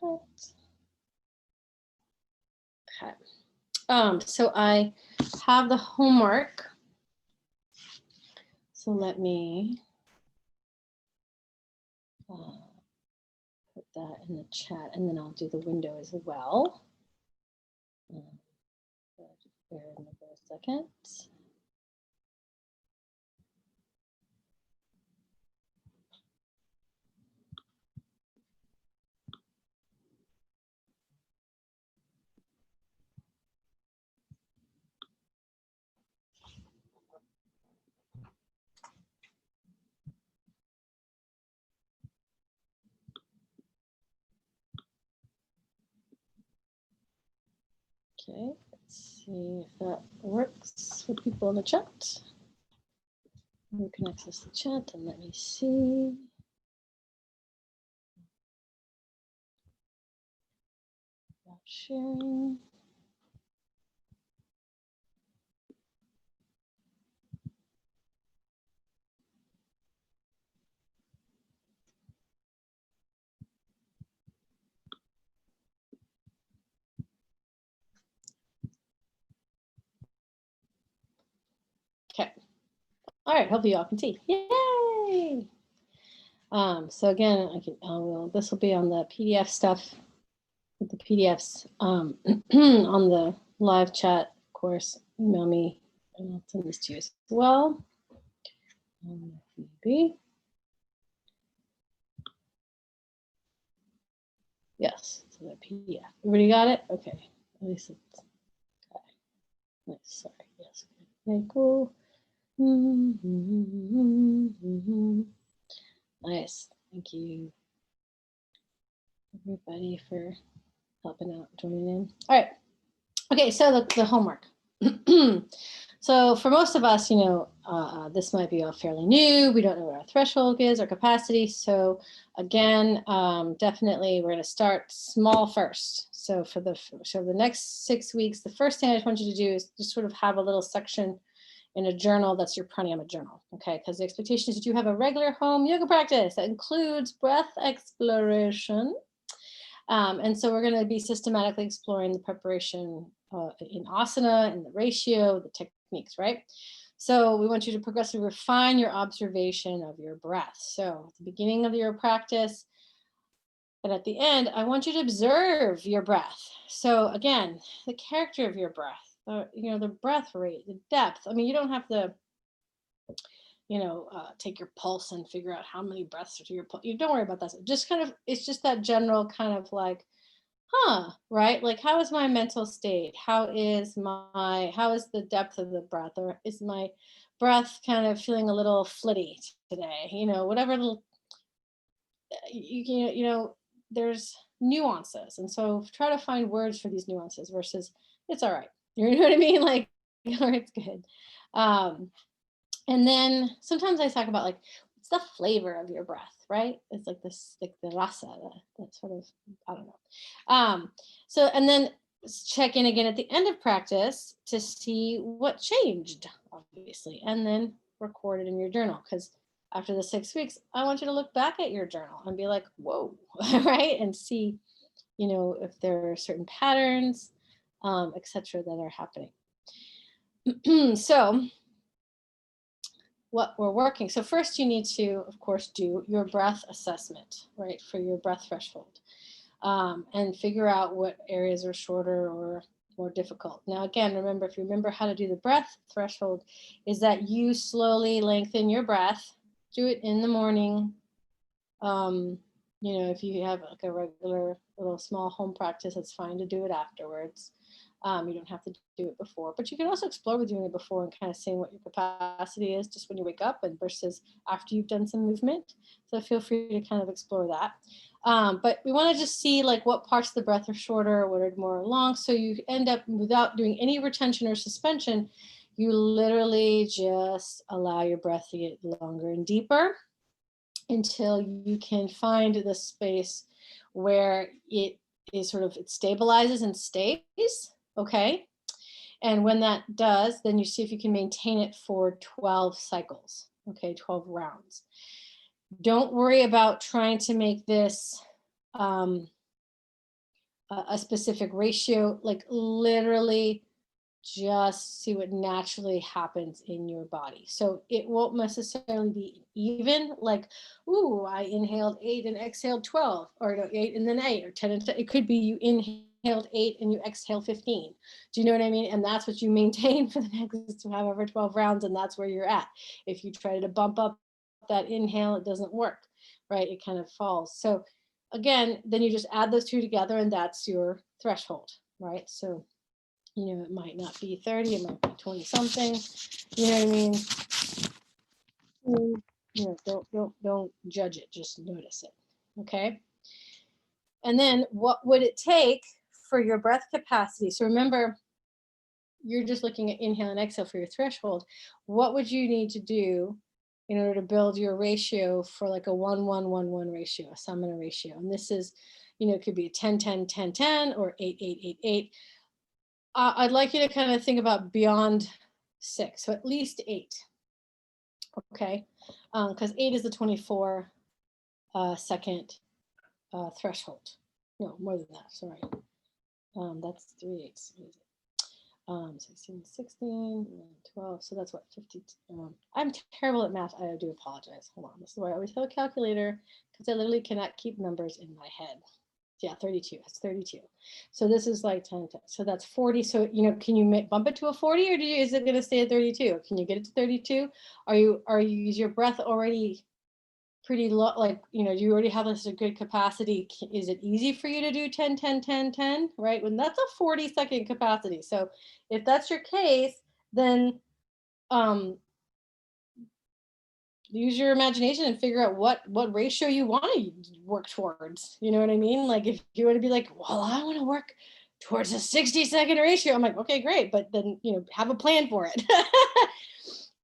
Okay. So I have the homework. So let me put that in the chat, and then I'll do the window as well. Bear with me for a second. Okay, let's see if that works with people in the chat. We can access the chat and let me see. About sharing. Okay. All right, hopefully y'all can see. Yay! So again, this will be on the PDF stuff, with the PDFs on the live chat, of course. Email me and I'll send this to you as well. Maybe. Yes, so the PDF. Everybody got it? Okay. At least it's okay. Nice. Sorry. Yes. Okay, cool. Nice. Thank you, everybody, for helping out, joining in. All right. Okay, so the homework. So for most of us, this might be all fairly new. We don't know what our threshold is, our capacity. So again, definitely we're going to start small first. So for the next 6 weeks, the first thing I just want you to do is just sort of have a little section in a journal that's your pranayama journal, okay? Because the expectation is that you have a regular home yoga practice that includes breath exploration. And so we're going to be systematically exploring the preparation in asana, and the ratio, the techniques, right? So we want you to progressively refine your observation of your breath. So at the beginning of your practice and at the end, I want you to observe your breath. So again, the character of your breath, the breath rate, the depth. I mean, you don't have to, take your pulse and figure out how many breaths are to your pulse. You don't worry about that. Just kind of, it's just that general kind of like, right? Like, how is my mental state? How is the depth of the breath? Or is my breath kind of feeling a little flitty today? Whatever little, there's nuances. And so try to find words for these nuances versus it's all right. You know what I mean? Like, it's good. And then sometimes I talk about like, what's the flavor of your breath, right? It's like this, like the rasa, that sort of, I don't know. So, and then check in again at the end of practice to see what changed, obviously, and then record it in your journal. Because after the 6 weeks, I want you to look back at your journal and be like, whoa, right? And see, if there are certain patterns, etc., that are happening. So what we're working. So first you need to, of course, do your breath assessment, right, for your breath threshold, and figure out what areas are shorter or more difficult. Now, again, remember, if you remember how to do the breath threshold, is that you slowly lengthen your breath, do it in the morning. If you have like a regular little small home practice, it's fine to do it afterwards. You don't have to do it before, but you can also explore with doing it before and kind of seeing what your capacity is just when you wake up and versus after you've done some movement. So feel free to kind of explore that. But we want to just see like what parts of the breath are shorter, what are more long. So you end up without doing any retention or suspension, you literally just allow your breath to get longer and deeper until you can find the space where it stabilizes and stays. Okay. And when that does, then you see if you can maintain it for 12 cycles. Okay, 12 rounds. Don't worry about trying to make this a specific ratio, like literally just see what naturally happens in your body. So it won't necessarily be even like, ooh, I inhaled 8 and exhaled 12, or no, 8 and then 8, or 10 and 10. It could be you inhaled 8 and you exhaled 15. Do you know what I mean? And that's what you maintain for the next however 12 rounds, and that's where you're at. If you try to bump up that inhale, it doesn't work, right? It kind of falls. So again, then you just add those two together, and that's your threshold, right? So it might not be 30, it might be 20 something. You know what I mean? Don't judge it, just notice it. Okay. And then what would it take for your breath capacity? So remember, you're just looking at inhale and exhale for your threshold. What would you need to do in order to build your ratio for like a 1-1-1-1 ratio, a Samana ratio? And this is, it could be a 10-10-10-10 or 8-8-8-8. I'd like you to kind of think about beyond 6, so at least 8. Okay, because 8 is the 24 second threshold. No, more than that. Sorry, that's 3 8s. 16, 16, 12. So that's what, 50. I'm terrible at math. I do apologize. Hold on. This is why I always have a calculator, because I literally cannot keep numbers in my head. Yeah, 32. That's 32. So this is like 10, 10. So that's 40. So, can you bump it to a 40, or is it going to stay at 32? Can you get it to 32? Is your breath already pretty low? Like, do you already have this a good capacity? Is it easy for you to do 10, 10, 10, 10, right? When that's a 40-second capacity. So if that's your case, then use your imagination and figure out what ratio you want to work towards. You know what I mean? Like if you want to be like, well, I want to work towards a 60-second ratio. I'm like, okay, great. But then, have a plan for it.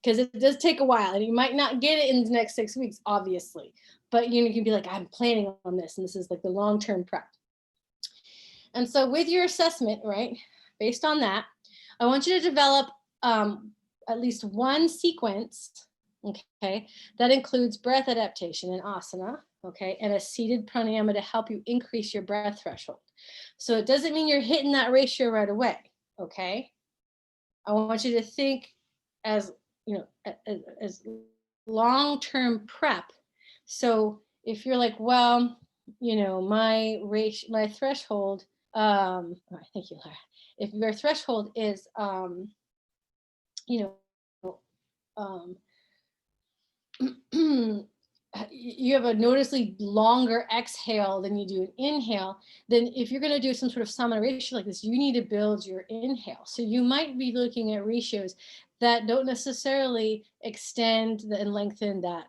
Because it does take a while, and you might not get it in the next 6 weeks, obviously. But you can be like, I'm planning on this, and this is like the long-term prep. And so with your assessment, right, based on that, I want you to develop at least one sequence, okay, that includes breath adaptation and asana, okay, and a seated pranayama to help you increase your breath threshold. So it doesn't mean you're hitting that ratio right away, okay? I want you to think as as long-term prep. So if you're like, well, my threshold, thank you, Lara. If your threshold is, you have a noticeably longer exhale than you do an inhale, then if you're going to do some sort of Samana ratio like this, you need to build your inhale. So you might be looking at ratios that don't necessarily extend and lengthen that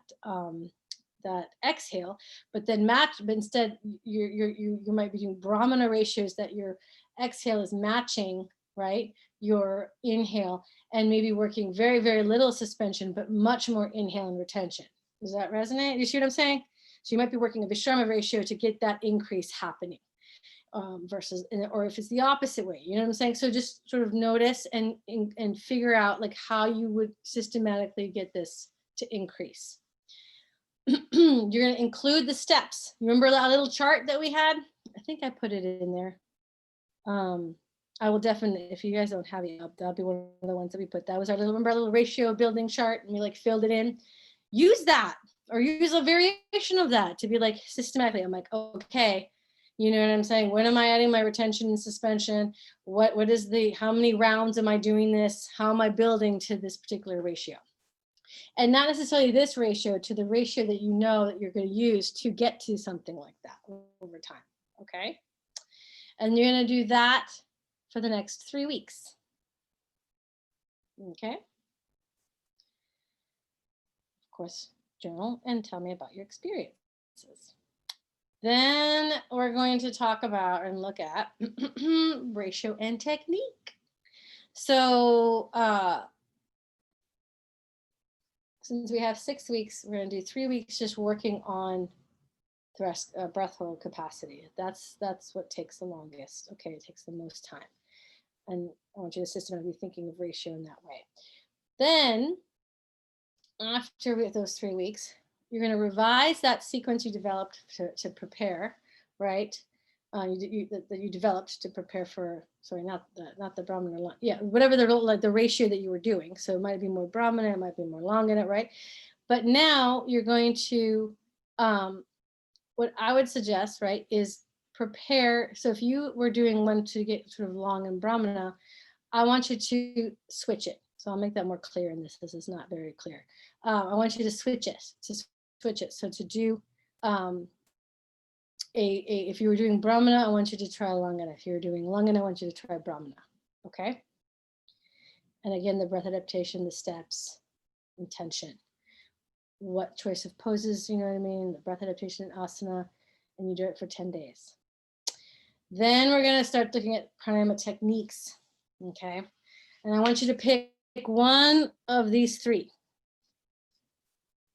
exhale, but then match. But instead, you might be doing Brahmana ratios that your exhale is matching, right, your inhale, and maybe working very, very little suspension, but much more inhale and retention. Does that resonate? You see what I'm saying? So you might be working a Vishrama ratio to get that increase happening, versus, or if it's the opposite way, you know what I'm saying? So just sort of notice and figure out like how you would systematically get this to increase. You're going to include the steps. Remember that little chart that we had? I think I put it in there. I will definitely, if you guys don't have it, that'll be one of the ones that we put. That was our little ratio building chart, and we like filled it in. Use that, or use a variation of that to be like systematically. I'm like, okay, you know what I'm saying? When am I adding my retention and suspension? What is how many rounds am I doing this? How am I building to this particular ratio? And not necessarily this ratio, to the ratio that you know that you're going to use to get to something like that over time. Okay. And you're going to do that for the next 3 weeks. Okay. Of course, journal and tell me about your experiences. Then we're going to talk about and look at ratio and technique. So since we have 6 weeks, we're going to do 3 weeks just working on breath hold capacity. That's what takes the longest. Okay, it takes the most time. And I want you to systematically be thinking of ratio in that way. Then after those 3 weeks, you're going to revise that sequence you developed to prepare, right? that you developed to prepare for, sorry, not the Brahmana, yeah, whatever the ratio that you were doing. So it might be more Brahmana, it might be more long in it, right? But now you're going to, what I would suggest, right, is prepare. So if you were doing one to get sort of long in Brahmana, I want you to switch it. So I'll make that more clear in this. This is not very clear. I want you to switch it. So to do if you were doing Brahmana, I want you to try Langana. If you were doing Langana, I want you to try Brahmana. Okay. And again, the breath adaptation, the steps, intention. What choice of poses, you know what I mean? The breath adaptation, asana, and you do it for 10 days. Then we're going to start looking at pranayama techniques. Okay. And I want you to pick one of these three,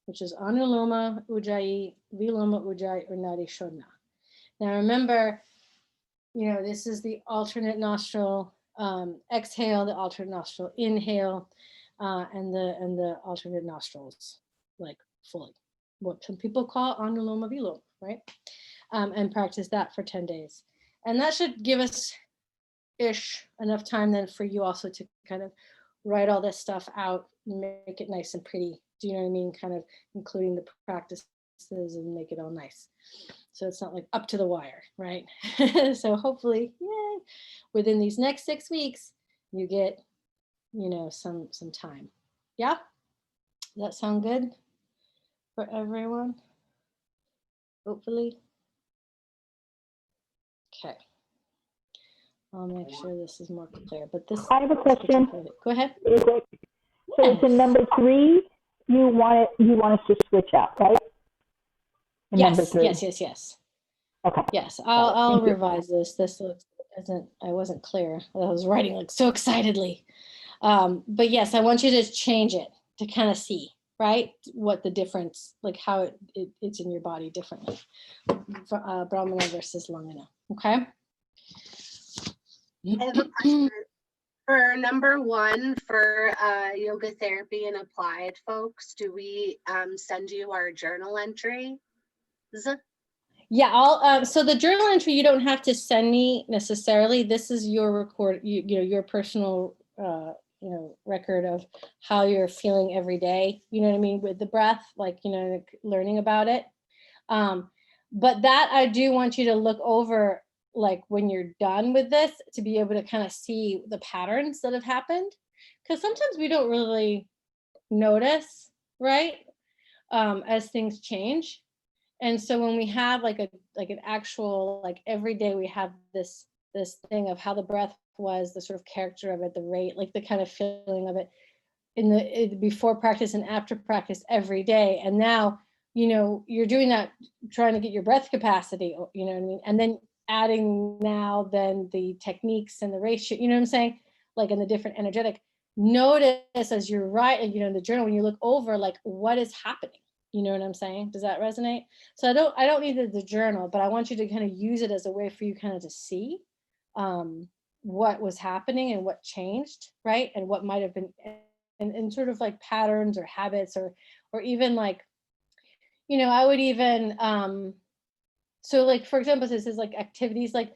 which is Anuloma Ujjayi, Viloma Ujjayi, or Nadi Shodhana. Now remember, you know, this is the alternate nostril exhale, the alternate nostril inhale, and the alternate nostrils, like fully. What some people call Anuloma Viloma, right? And practice that for 10 days. And that should give us enough time then for you also to kind of write all this stuff out, make it nice and pretty. Do you know what I mean? Kind of including the practices and make it all nice. So it's not like up to the wire, right? So hopefully, yeah, within these next 6 weeks, you get, you know, some time. Yeah? Does that sound good for everyone? Hopefully. Okay. I'll make sure this is more clear. But this, I have a question. Go ahead. So it's in number 3. You want us to switch out, right? In yes. Number 3. Yes. Okay. Yes, I'll revise this. This I wasn't clear. I was writing like so excitedly. But yes, I want you to change it to kind of see, right, what the difference, like how it's in your body differently. Brahmana versus Langana. Okay. I have a question for number 1 for yoga therapy and applied folks. Do we send you our journal entries? Yeah, I'll so the journal entry you don't have to send me necessarily. This is your record, you know, your personal you know, record of how you're feeling every day, you know what I mean, with the breath, like, you know, learning about it. But that I do want you to look over, like when you're done with this, to be able to kind of see the patterns that have happened, because sometimes we don't really notice, right, as things change. And so when we have like an actual, like every day we have this thing of how the breath was, the sort of character of it, the rate, like the kind of feeling of it in the before practice and after practice every day. And now, you know, you're doing that, trying to get your breath capacity, you know what I mean? And then adding now then the techniques and the ratio, you know what I'm saying? Like in the different energetic, notice as you're writing, you know, in the journal, when you look over, like what is happening. You know what I'm saying? Does that resonate? So I don't need the journal, but I want you to kind of use it as a way for you kind of to see what was happening and what changed, right? And what might have been, and sort of like patterns or habits, or even like, you know, I would even, so like, for example, this is like activities, like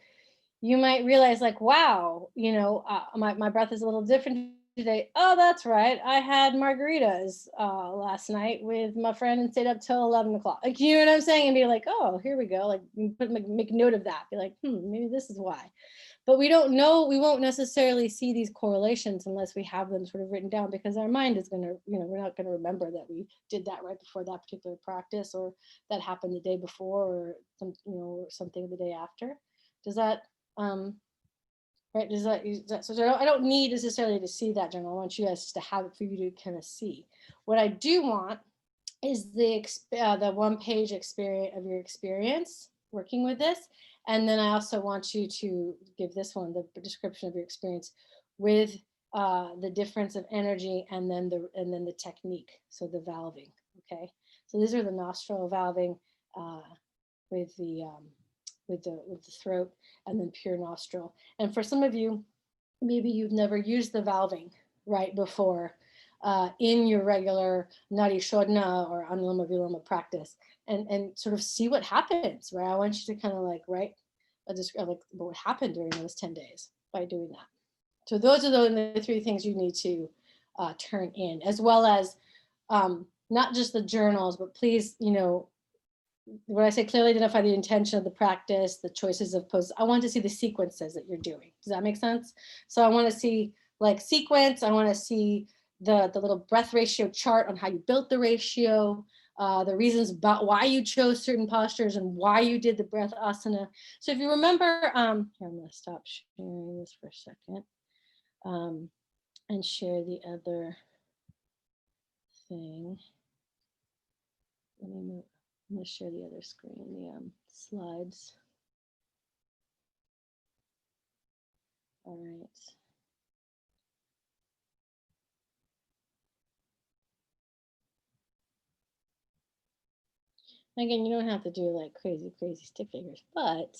you might realize like, wow, you know, my breath is a little different today. Oh, that's right. I had margaritas last night with my friend and stayed up till 11 o'clock. Like, you know what I'm saying? And be like, oh, here we go. Like make note of that. Be like, maybe this is why. But we don't know, we won't necessarily see these correlations unless we have them sort of written down, because our mind is going to, you know, we're not going to remember that we did that right before that particular practice, or that happened the day before, or some, you know, or something the day after. Does that, right? Does that, so I don't need necessarily to see that journal. I want you guys to have it for you to kind of see. What I do want is the 1-page experience of your experience working with this. And then I also want you to give this one, the description of your experience with the difference of energy, and then the technique. So the valving, okay? So these are the nostril valving with the throat, and then pure nostril. And for some of you, maybe you've never used the valving right before in your regular Nadi Shodhana or Anuloma Viloma practice, and sort of see what happens, right? I want you to kind of like, right, like what happened during those 10 days by doing that. So those are the 3 things you need to turn in, as well as not just the journals, but please, when I say clearly identify the intention of the practice, the choices of poses, I want to see the sequences that you're doing. Does that make sense? So I want to see like sequence. I want to see the little breath ratio chart on how you built the ratio, the reasons about why you chose certain postures and why you did the breath asana. So if you remember, here, I'm going to stop sharing this for a second and share the other thing. Let me move. I'm going to share the other screen, the slides. All right. Again, you don't have to do like crazy stick figures, but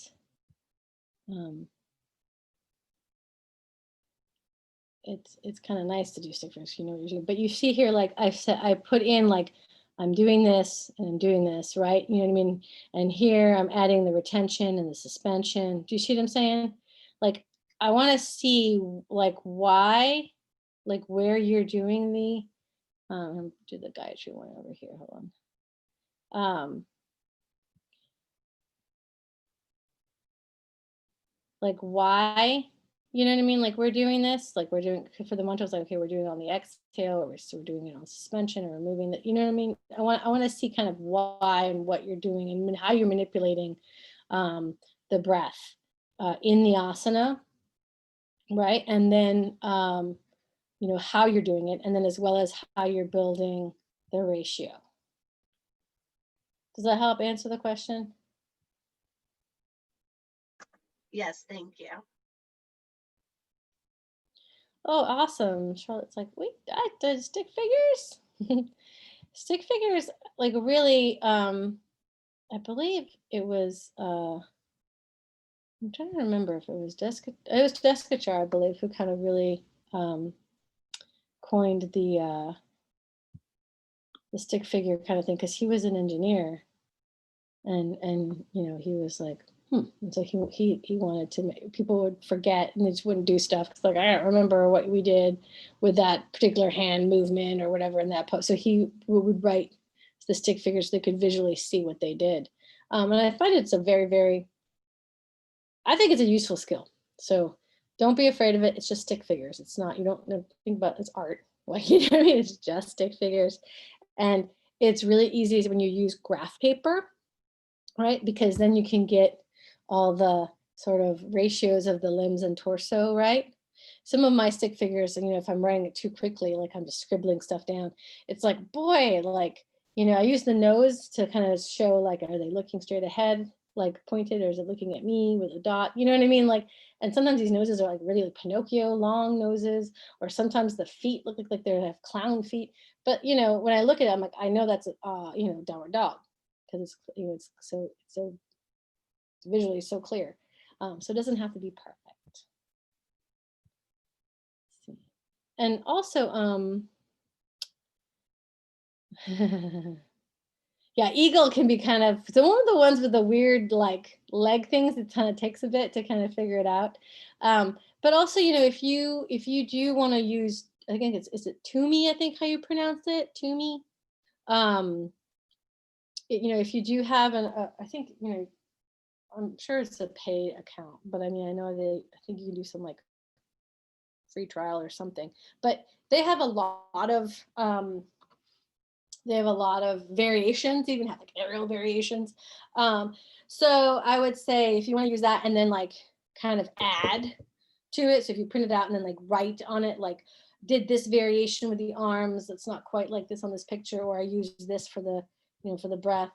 it's kind of nice to do stick figures, you know what you're doing. But you see here, like I've said, I put in like I'm doing this and I'm doing this, right? You know what I mean? And here I'm adding the retention and the suspension. Do you see what I'm saying? Like I want to see like why, like where you're doing the do the Gayatri one over here. Hold on. Like why, you know what I mean? Like we're doing this, like we're doing for the mantras, like, okay, we're doing it on the exhale, or we're doing it on suspension, or removing that, you know what I mean? I want to see kind of why and what you're doing and how you're manipulating the breath in the asana, right? And then, how you're doing it, and then as well as how you're building the ratio. Does that help answer the question? Yes, thank you. Oh, awesome. Charlotte's like, wait, I did stick figures? Stick figures, like really, I believe it was, I'm trying to remember if it was Deskachar, I believe, who kind of really coined the stick figure kind of thing, because he was an engineer, and he was like, and so he wanted to make people would forget and they just wouldn't do stuff. It's like, I don't remember what we did with that particular hand movement or whatever in that pose. So he would write the stick figures so they could visually see what they did. And I find it's a I think it's a useful skill. So don't be afraid of it. It's just stick figures. It's not, you don't think about it's art. Like, you know what I mean? It's just stick figures. And it's really easy when you use graph paper, right? Because then you can get all the sort of ratios of the limbs and torso, right? Some of my stick figures, and if I'm writing it too quickly, like I'm just scribbling stuff down, it's like, boy, like, I use the nose to kind of show, like, are they looking straight ahead, like pointed, or is it looking at me with a dot? You know what I mean? Like, and sometimes these noses are like really like Pinocchio long noses, or sometimes the feet look like they have clown feet. But when I look at it, I'm like, I know that's downward dog, because it's so visually so clear. So it doesn't have to be perfect. Let's see. And also, yeah, eagle can be kind of, so one of the ones with the weird like leg things, it kind of takes a bit to kind of figure it out. But also, if you do want to use, I think is it Toomey, I think how you pronounce it, Toomey. If you do have I think, I'm sure it's a paid account, but I mean, I think you can do some like free trial or something, but they have a lot of variations, even have like aerial variations. So I would say if you want to use that and then like kind of add to it. So if you print it out and then like write on it, like did this variation with the arms, that's not quite like this on this picture, or I used this for the, for the breath,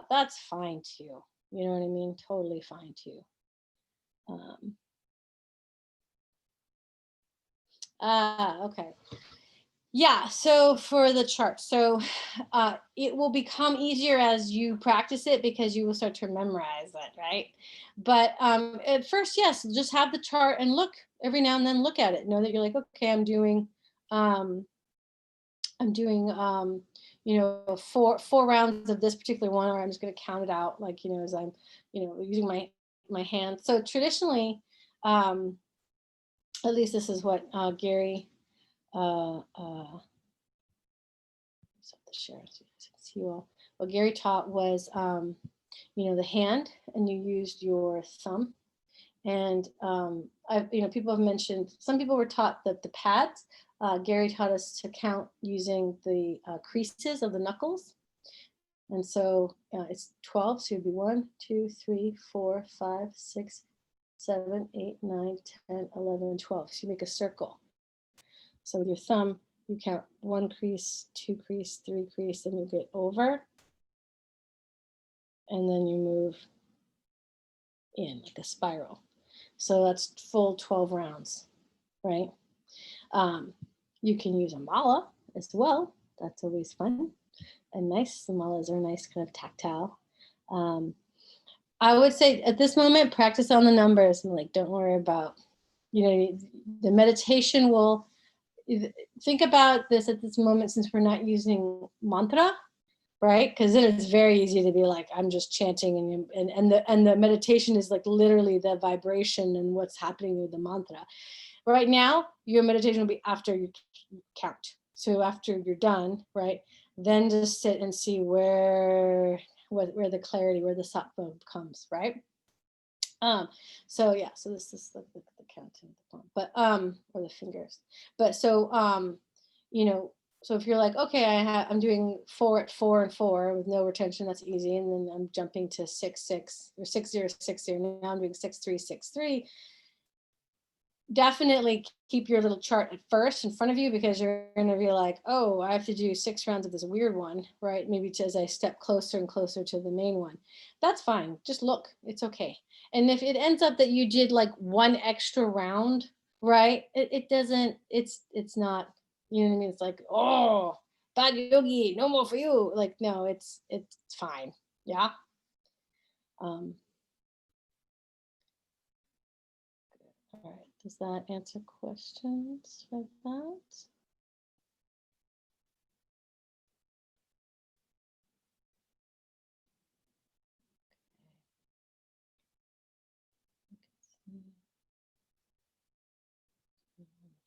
that's fine too. You know what I mean? Totally fine too. Okay. Yeah, so for the chart, so it will become easier as you practice it because you will start to memorize it, right? But at first, yes, just have the chart and look every now and then, look at it. Know that you're like, okay, I'm doing four rounds of this particular one, or I'm just going to count it out, like, as I'm, using my my hand. So traditionally, at least this is what Gary, share so you guys can see you all. What Gary taught was, the hand, and you used your thumb. And people have mentioned, some people were taught that the pads. Gary taught us to count using the creases of the knuckles. And so it's 12, so it'd be 1, 2, 3, 4, 5, 6, 7, 8, 9, 10, 11, 12. So you make a circle. So with your thumb, you count 1 crease, 2 crease, 3 crease, and you get over. And then you move in like a spiral. So that's full 12 rounds, right? You can use a mala as well. That's always fun and nice. The malas are nice, kind of tactile. I would say at this moment, practice on the numbers and like, don't worry about, the meditation will, think about this at this moment, since we're not using mantra, right? Because then it's very easy to be like, I'm just chanting, and the meditation is like literally the vibration and what's happening with the mantra. Right now, your meditation will be after you count. So after you're done, right, then just sit and see where the clarity, where the sattva comes, right? So yeah, so this is the counting, but or the fingers, but so so if you're like, okay, I'm doing 4 at 4 and 4 with no retention, that's easy, and then I'm jumping to 6 6 or 6 0 6 0. Now I'm doing 6 3 6 3. Definitely keep your little chart at first in front of you, because you're going to be like, oh, I have to do 6 rounds of this weird one, right? Maybe as I step closer and closer to the main one. That's fine. Just look, it's okay. And if it ends up that you did like 1 extra round, right? It doesn't, it's not, you know what I mean? It's like, oh, bad yogi, no more for you. Like, no, it's fine. Yeah. All right. Does that answer questions for that?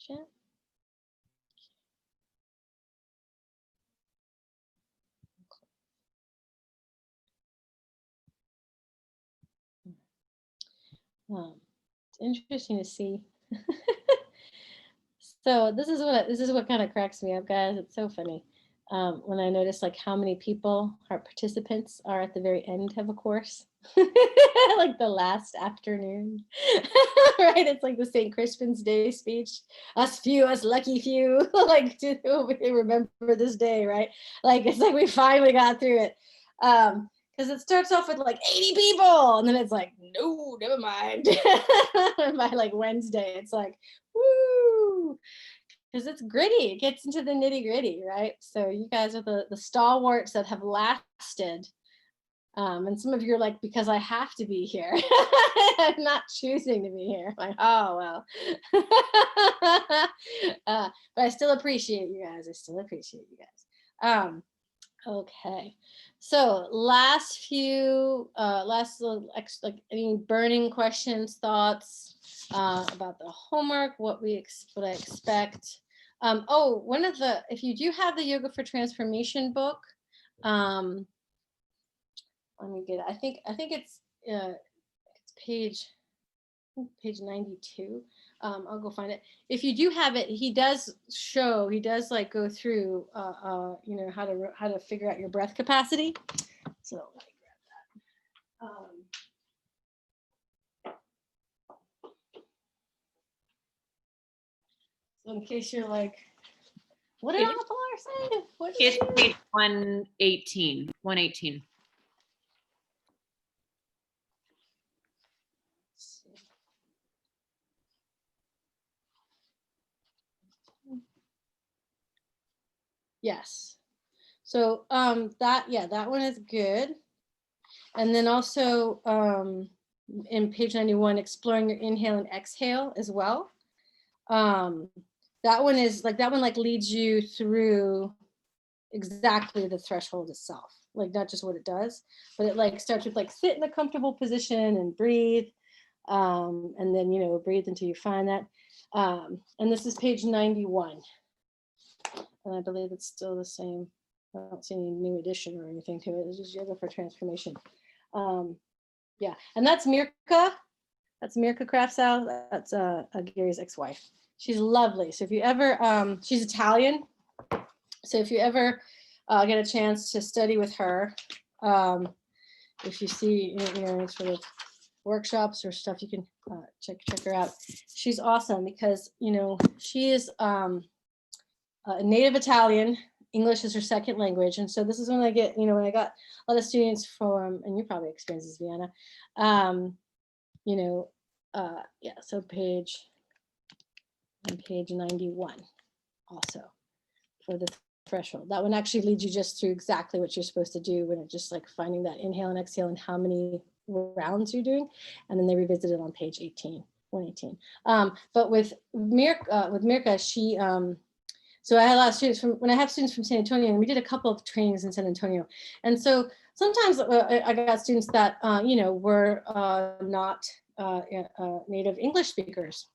Chat. It's interesting to see. So this is what kind of cracks me up, guys. It's so funny when I notice like how many people, our participants, are at the very end of a course, like the last afternoon, right? It's like the St. Crispin's Day speech. Us few, us lucky few, like to remember this day, right? Like it's like we finally got through it. Because it starts off with like 80 people, and then it's like, no, never mind. By like Wednesday, it's like, woo, because it's gritty. It gets into the nitty gritty, right? So you guys are the stalwarts that have lasted. And some of you are like, because I have to be here. I'm not choosing to be here. Like, oh, well. But I still appreciate you guys. Okay, so last little like any burning questions, thoughts about the homework, what I expect. One of the, if you do have the Yoga for Transformation book, let me get it. I think it's page 92. I'll go find it. If you do have it, he does like go through how to figure out your breath capacity. So let me grab that. So in case you're like, what did Alpar say? It's page 118. 118. Yes. So that one is good. And then also in page 91, exploring your inhale and exhale as well. That one leads you through exactly the threshold itself, like not just what it does, but it like starts with like sit in a comfortable position and breathe. And then, you know, breathe until you find that. And this is page 91. And I believe it's still the same. I don't see any new addition or anything to it. It's just yoga for transformation. Yeah, and that's Mirka. That's Mirka Kraftsau. That's Gary's ex-wife. She's lovely. So if you ever, she's Italian. So if you ever get a chance to study with her, if you see, you know, any sort of workshops or stuff, you can check her out. She's awesome because, you know, she is a native Italian. English is her second language. And so this is when I get, you know, when I got a lot of students from, and you probably experienced this, Vienna, you know, yeah, so page 91 also for the threshold. That one actually leads you just through exactly what you're supposed to do when it's just like finding that inhale and exhale and how many rounds you're doing. And then they revisit it on page 118. But with Mirka, she, so I had a lot of students from, when I have students from San Antonio, and we did a couple of trainings in San Antonio. And so sometimes I got students that, you know, were not native English speakers.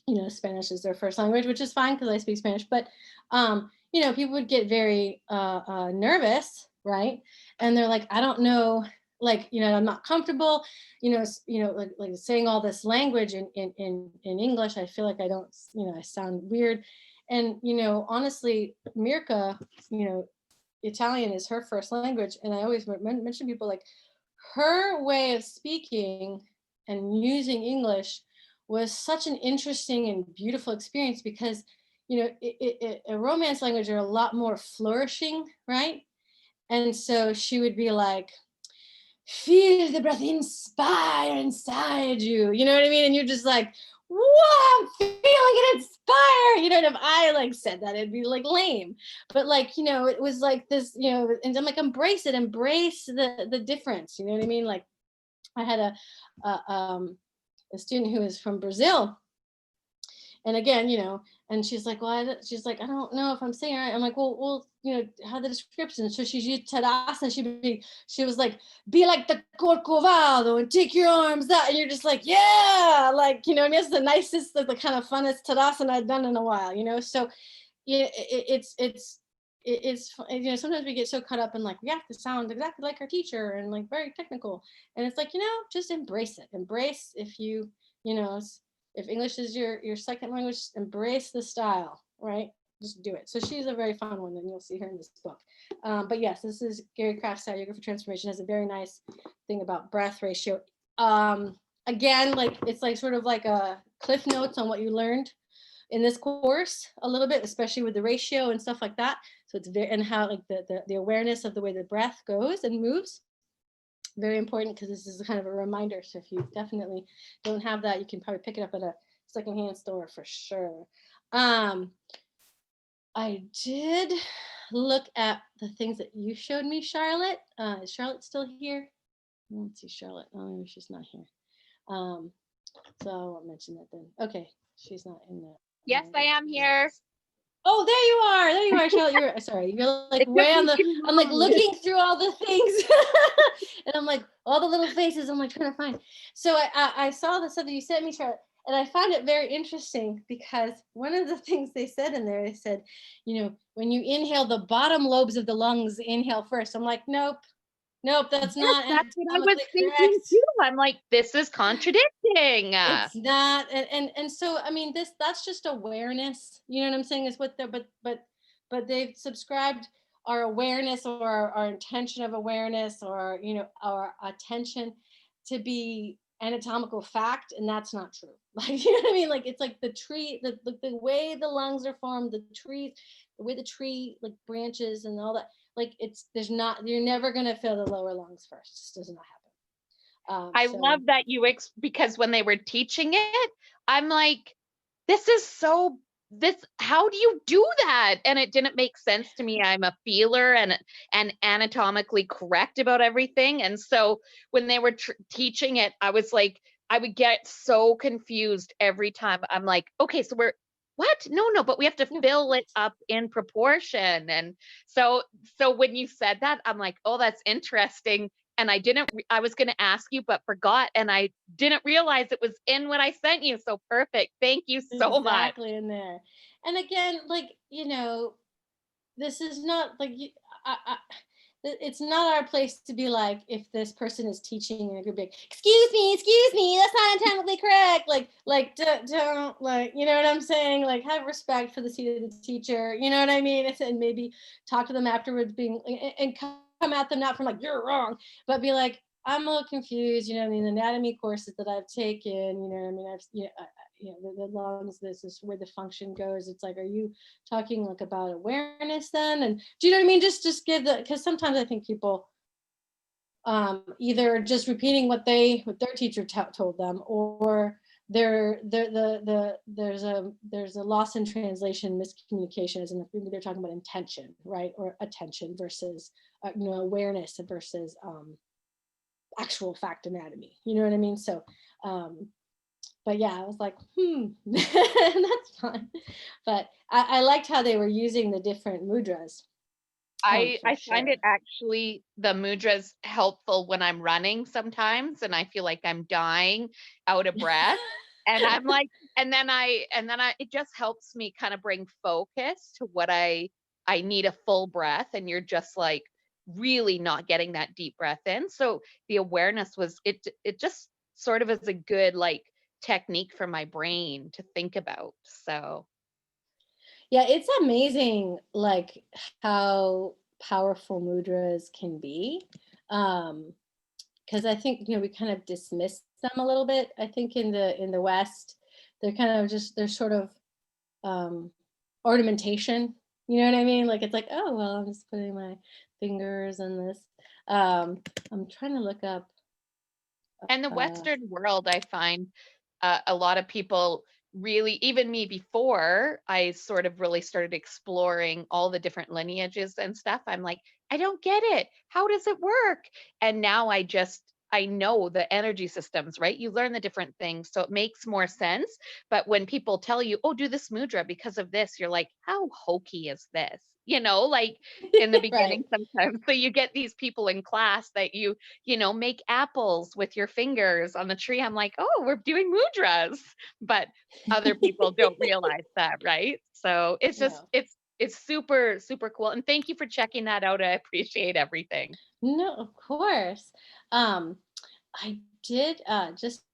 You know, Spanish is their first language, which is fine because I speak Spanish. But, you know, people would get very nervous, right? And they're like, I don't know, like, you know, I'm not comfortable, you know, like saying all this language in English. I feel like I don't, you know, I sound weird. And, you know, honestly, Mirka, you know, Italian is her first language. And I always mention people like her way of speaking and using English was such an interesting and beautiful experience because, you know, a Romance language are a lot more flourishing, right? And so she would be like, feel the breath inspire inside you. You know what I mean? And you're just like, whoa, I'm feeling it inspire. You know, and if I like said that, it'd be like lame. But like, you know, it was like this, you know, and I'm like, embrace it, embrace the difference. You know what I mean? Like I had a student who is from Brazil. And again, you know, and she's like, well, she's like, I don't know if I'm saying it right. I'm like, well, you know, how the description. So she used Tadasana. She was like, be like the Corcovado and take your arms out. And you're just like, yeah, like, you know, and it's the nicest, the kind of funnest Tadasana I've done in a while, you know? So yeah, it's, you know, sometimes we get so caught up in like, we have to sound exactly like our teacher and like very technical. And it's like, you know, just embrace it. Embrace if you know, if English is your second language, embrace the style, right? Just do it. So she's a very fun one, and you'll see her in this book. But yes, this is Gary Kraftsau, Yoga for Transformation, has a very nice thing about breath ratio. Again, like it's like sort of like a cliff notes on what you learned in this course a little bit, especially with the ratio and stuff like that. So it's very, and how like the awareness of the way the breath goes and moves. Very important because this is kind of a reminder. So if you definitely don't have that, you can probably pick it up at a secondhand store for sure. I did look at the things that you showed me, Charlotte. Is Charlotte still here? Let's see, Charlotte. Oh, maybe she's not here. So I won't mention that then. Okay, she's not in there. Yes, I am here. Oh, there you are, Charlotte. You're sorry. You're like way on the. I'm like looking through all the things, and I'm like all the little faces. I'm like trying to find. So I saw the stuff that you sent me, Charlotte, and I found it very interesting because one of the things they said in there, they said, you know, when you inhale, the bottom lobes of the lungs inhale first. I'm like, nope, that's not. That's what I was thinking too. I'm like, this is contradicting. It's not, and so I mean, that's just awareness. You know what I'm saying? Is what they're but they've subscribed our awareness or our intention of awareness or you know our attention to be anatomical fact, and that's not true. Like you know what I mean? Like it's like the tree, the way the lungs are formed, the trees, the way the tree like branches and all that. Like there's not, you're never gonna feel the lower lungs first. It just does not happen. I love that because when they were teaching it, I'm like, how do you do that? And it didn't make sense to me. I'm a feeler and anatomically correct about everything. And so when they were teaching it, I was like, I would get so confused every time. I'm like, okay, so what? No, but we have to fill it up in proportion. And so when you said that, I'm like, oh, that's interesting. And I was going to ask you, but forgot. And I didn't realize it was in what I sent you. So perfect. Thank you so much. Exactly in there. And again, like, this is not like, it's not our place to be like, if this person is teaching in a group, like, excuse me, that's not anatomically correct. Don't, like, you know what I'm saying? Like, have respect for the seat of the teacher. You know what I mean? And maybe talk to them afterwards, and come at them not from like, you're wrong, but be like, I'm a little confused. You know what I mean? The anatomy courses that I've taken, you know what I mean? The lungs, this is where the function goes. It's like, are you talking like about awareness then? And do you know what I mean? Just give because sometimes I think people either just repeating what their teacher told them, or there's a loss in translation, miscommunication, as in they're talking about intention, right? Or attention versus awareness versus actual fact anatomy. You know what I mean? So but yeah, I was like, that's fine. But I liked how they were using the different mudras. I find it actually, the mudras helpful when I'm running sometimes, and I feel like I'm dying out of breath. And I'm like, and then it just helps me kind of bring focus to what I need a full breath, and you're just like really not getting that deep breath in. So the awareness it just sort of is a good like technique for my brain to think about. So yeah, it's amazing like how powerful mudras can be. Because I think we kind of dismiss them a little bit. I think in the West, they're kind of just, they're sort of ornamentation. You know what I mean? Like, it's like, oh well, I'm just putting my fingers in this. I'm trying to look up. And the Western world, I find a lot of people really, even me before I sort of really started exploring all the different lineages and stuff, I'm like, I don't get it. How does it work? And now I know the energy systems, right? You learn the different things, so it makes more sense. But when people tell you, oh, do this mudra because of this, you're like, how hokey is this? Like in the beginning Right. sometimes. So you get these people in class that make apples with your fingers on the tree. I'm like, oh, we're doing mudras. But other people don't realize that, right? So it's just, No. it's super, super cool. And thank you for checking that out. I appreciate everything. No, of course. I did just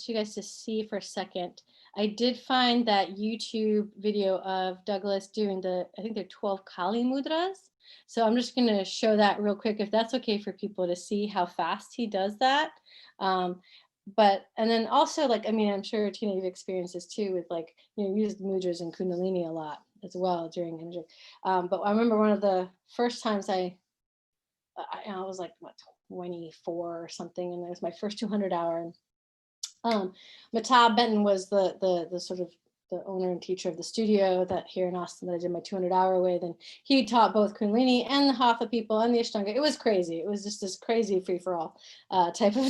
you guys to see for a second. I did find that YouTube video of Douglas doing I think they're 12 Kali mudras. So I'm just going to show that real quick, if that's okay for people to see how fast he does that. And then also, like, I mean, I'm sure Tina, you've experienced this too with like, use the mudras and Kundalini a lot as well during energy. But I remember one of the first times I was like, what, 24 or something, and it was my first 200 hour. Matab Benton was the sort of the owner and teacher of the studio that here in Austin that I did my 200 hour with, and he taught both Kundalini and the Hatha people and the Ashtanga. It was crazy. It was just this crazy free for all type of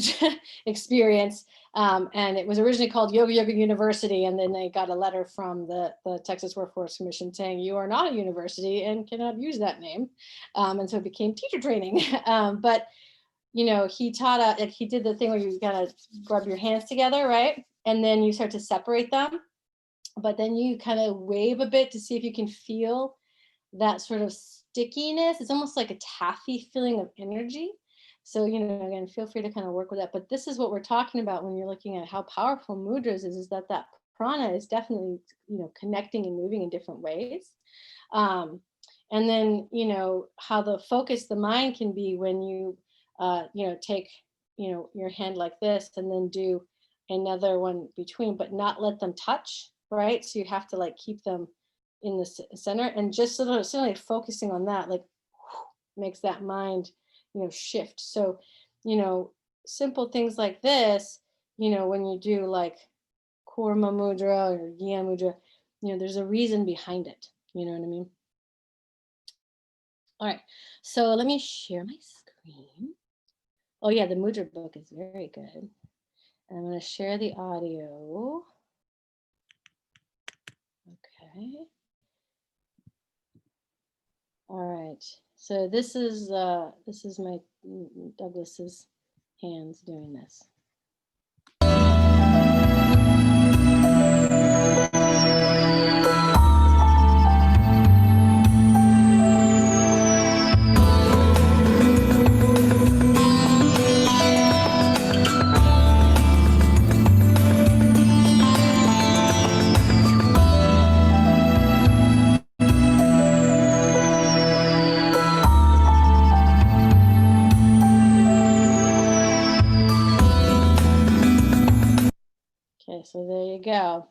experience. And it was originally called Yoga University, and then they got a letter from the Texas Workforce Commission saying you are not a university and cannot use that name, and so it became teacher training. But he taught like he did the thing where you gotta rub your hands together, right? And then you start to separate them, but then you kind of wave a bit to see if you can feel that sort of stickiness. It's almost like a taffy feeling of energy. So, again, feel free to kind of work with that. But this is what we're talking about when you're looking at how powerful mudras is that prana is definitely, connecting and moving in different ways. And then, how the mind can be when you, take, your hand like this and then do another one between, but not let them touch, right? So you have to like keep them in the center, and just suddenly focusing on that, like, makes that mind, shift. So, simple things like this, when you do like Kurma mudra or Gyan mudra, there's a reason behind it. You know what I mean? All right, so let me share my screen. Oh yeah, the mudra book is very good. And I'm going to share the audio. Okay. All right. So this is my Douglas's hands doing this. Okay, so there you go.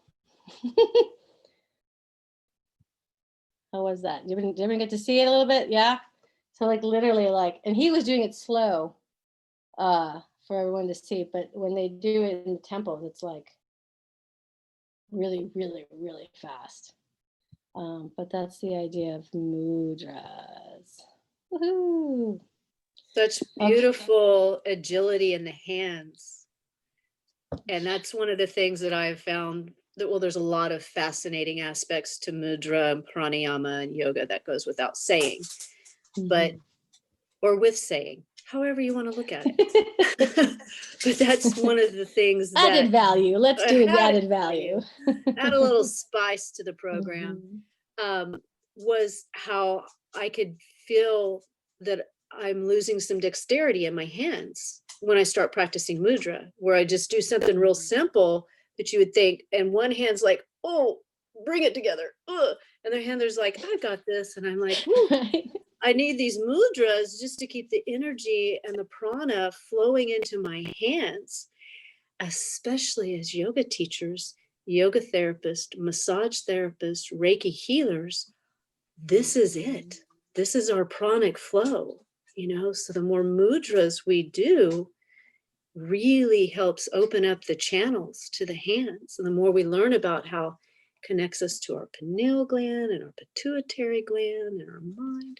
How was that? Did everyone get to see it a little bit? Yeah. So like literally like, and he was doing it slow for everyone to see, but when they do it in the temples, it's like really, really, really fast. But that's the idea of mudras. Woohoo! Such beautiful agility in the hands. And that's one of the things that I've found that, well, there's a lot of fascinating aspects to mudra and pranayama and yoga that goes without saying, but, or with saying, however you want to look at it. But that's one of the things that added value. Let's do the added value. Add a little spice to the program. Was how I could feel that I'm losing some dexterity in my hands when I start practicing mudra, where I just do something real simple that you would think, and one hand's like, oh, bring it together. And the hand there's like, I got this. And I'm like, I need these mudras just to keep the energy and the prana flowing into my hands, especially as yoga teachers, yoga therapists, massage therapists, Reiki healers. This is it. This is our pranic flow, you know, so the more mudras we do really helps open up the channels to the hands. And the more we learn about how it connects us to our pineal gland and our pituitary gland and our mind,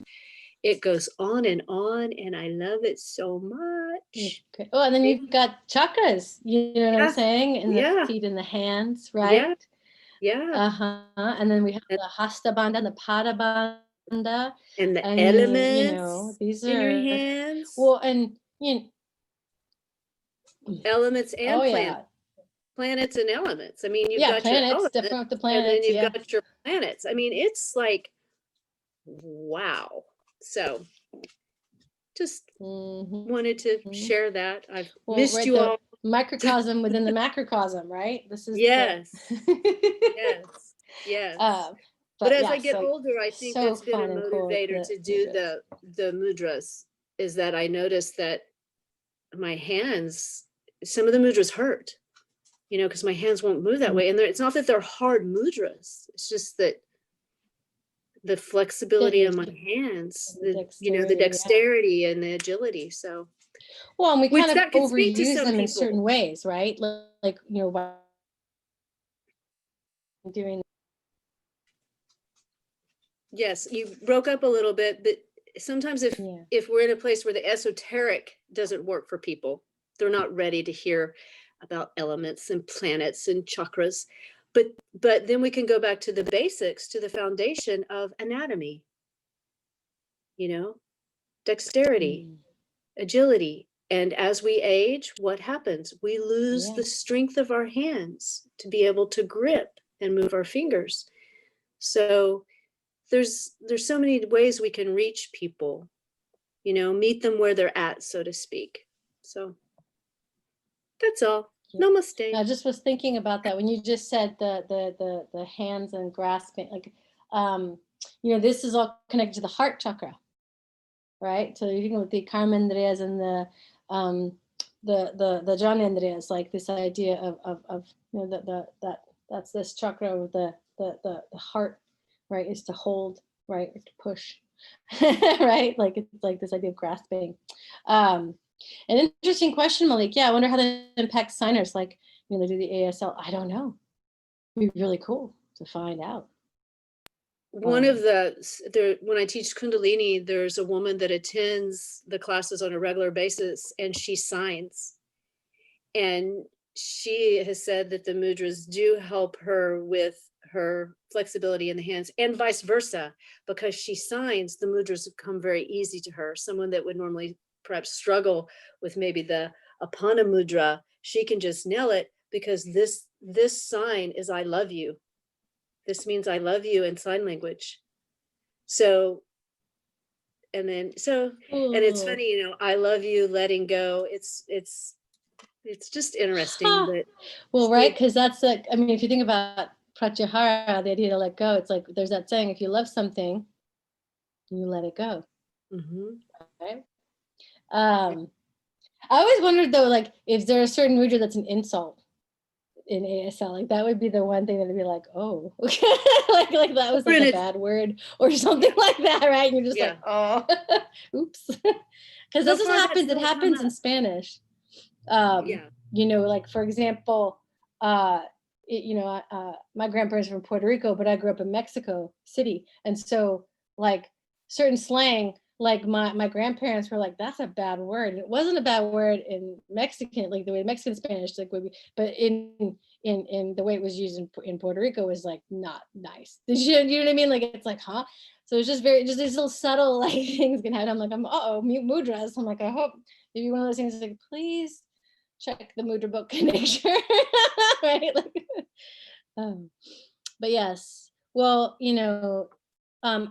it goes on, and I love it so much. Okay. Oh, and then you've got chakras, you know what I'm saying? In the feet and the hands, right? Yeah. And then we have the Hasta Bandha and the Pada Bandha. And the I elements mean, you know, these in are, your hands. well, and you know, elements and yeah. planets and elements. I mean, you've got planets, your elements, different with the and then planets, you've got your planets. I mean, it's like, wow. So just wanted to share that. I've missed you all. Microcosm within the macrocosm, right? This is yes. But as I get older, I think that's been a motivator to do the mudras, is that I noticed that my hands, some of the mudras hurt, you know, because my hands won't move that way. And it's not that they're hard mudras. It's just that the flexibility of my hands, you know, the dexterity and the agility. So, well, and we kind of overuse them in certain ways, right? Like, you know, by doing. Yes, you broke up a little bit, but sometimes if we're in a place where the esoteric doesn't work for people, they're not ready to hear about elements and planets and chakras. But then we can go back to the basics, to the foundation of anatomy, you know, dexterity, agility. And as we age, what happens? We lose the strength of our hands to be able to grip and move our fingers. So there's so many ways we can reach people, you know, meet them where they're at, so to speak. So that's all. Namaste. I just was thinking about that when you just said the hands and grasping, like, you know, this is all connected to the heart chakra, right? So you can with the karmendriyas and the jnanendriyas, like this idea of you know that's this chakra with the heart, right, is to hold, right, or to push, right? Like it's like this idea of grasping. An interesting question, Malik. Yeah, I wonder how that impacts signers. Like, you know, they do the ASL. I don't know. It'd be really cool to find out. One of when I teach Kundalini, there's a woman that attends the classes on a regular basis, and she signs. And she has said that the mudras do help her with her flexibility in the hands, and vice versa, because she signs, the mudras come very easy to her. Someone that would normally perhaps struggle with maybe the apana mudra, she can just nail it, because this sign is I love you. This means I love you in sign language. So, and it's funny, you know, I love you, letting go. It's just interesting. Huh. But Well, right, because that's like, I mean, if you think about pratyahara, the idea to let go, it's like there's that saying, if you love something, you let it go. Mhm. Right? I always wondered though, like, if there's a certain mudra that's an insult in ASL, like that would be the one thing that would be like, oh, okay, like that was like a bad word or something like that, right? And you're just like, oh, oops, because this happens. It happens in Spanish. You know, like for example, my grandparents are from Puerto Rico, but I grew up in Mexico City, and so like certain slang, like my grandparents were like, that's a bad word. It wasn't a bad word in Mexican, like the way Mexican Spanish, like would be, but in the way it was used in Puerto Rico was like not nice. You know what I mean? Like it's like, huh? So it's just these little subtle like things can happen. I'm like, mudras. I'm like, I hope maybe one of those things is like, please check the mudra book and make sure, right? Like, but yes, well, you know, so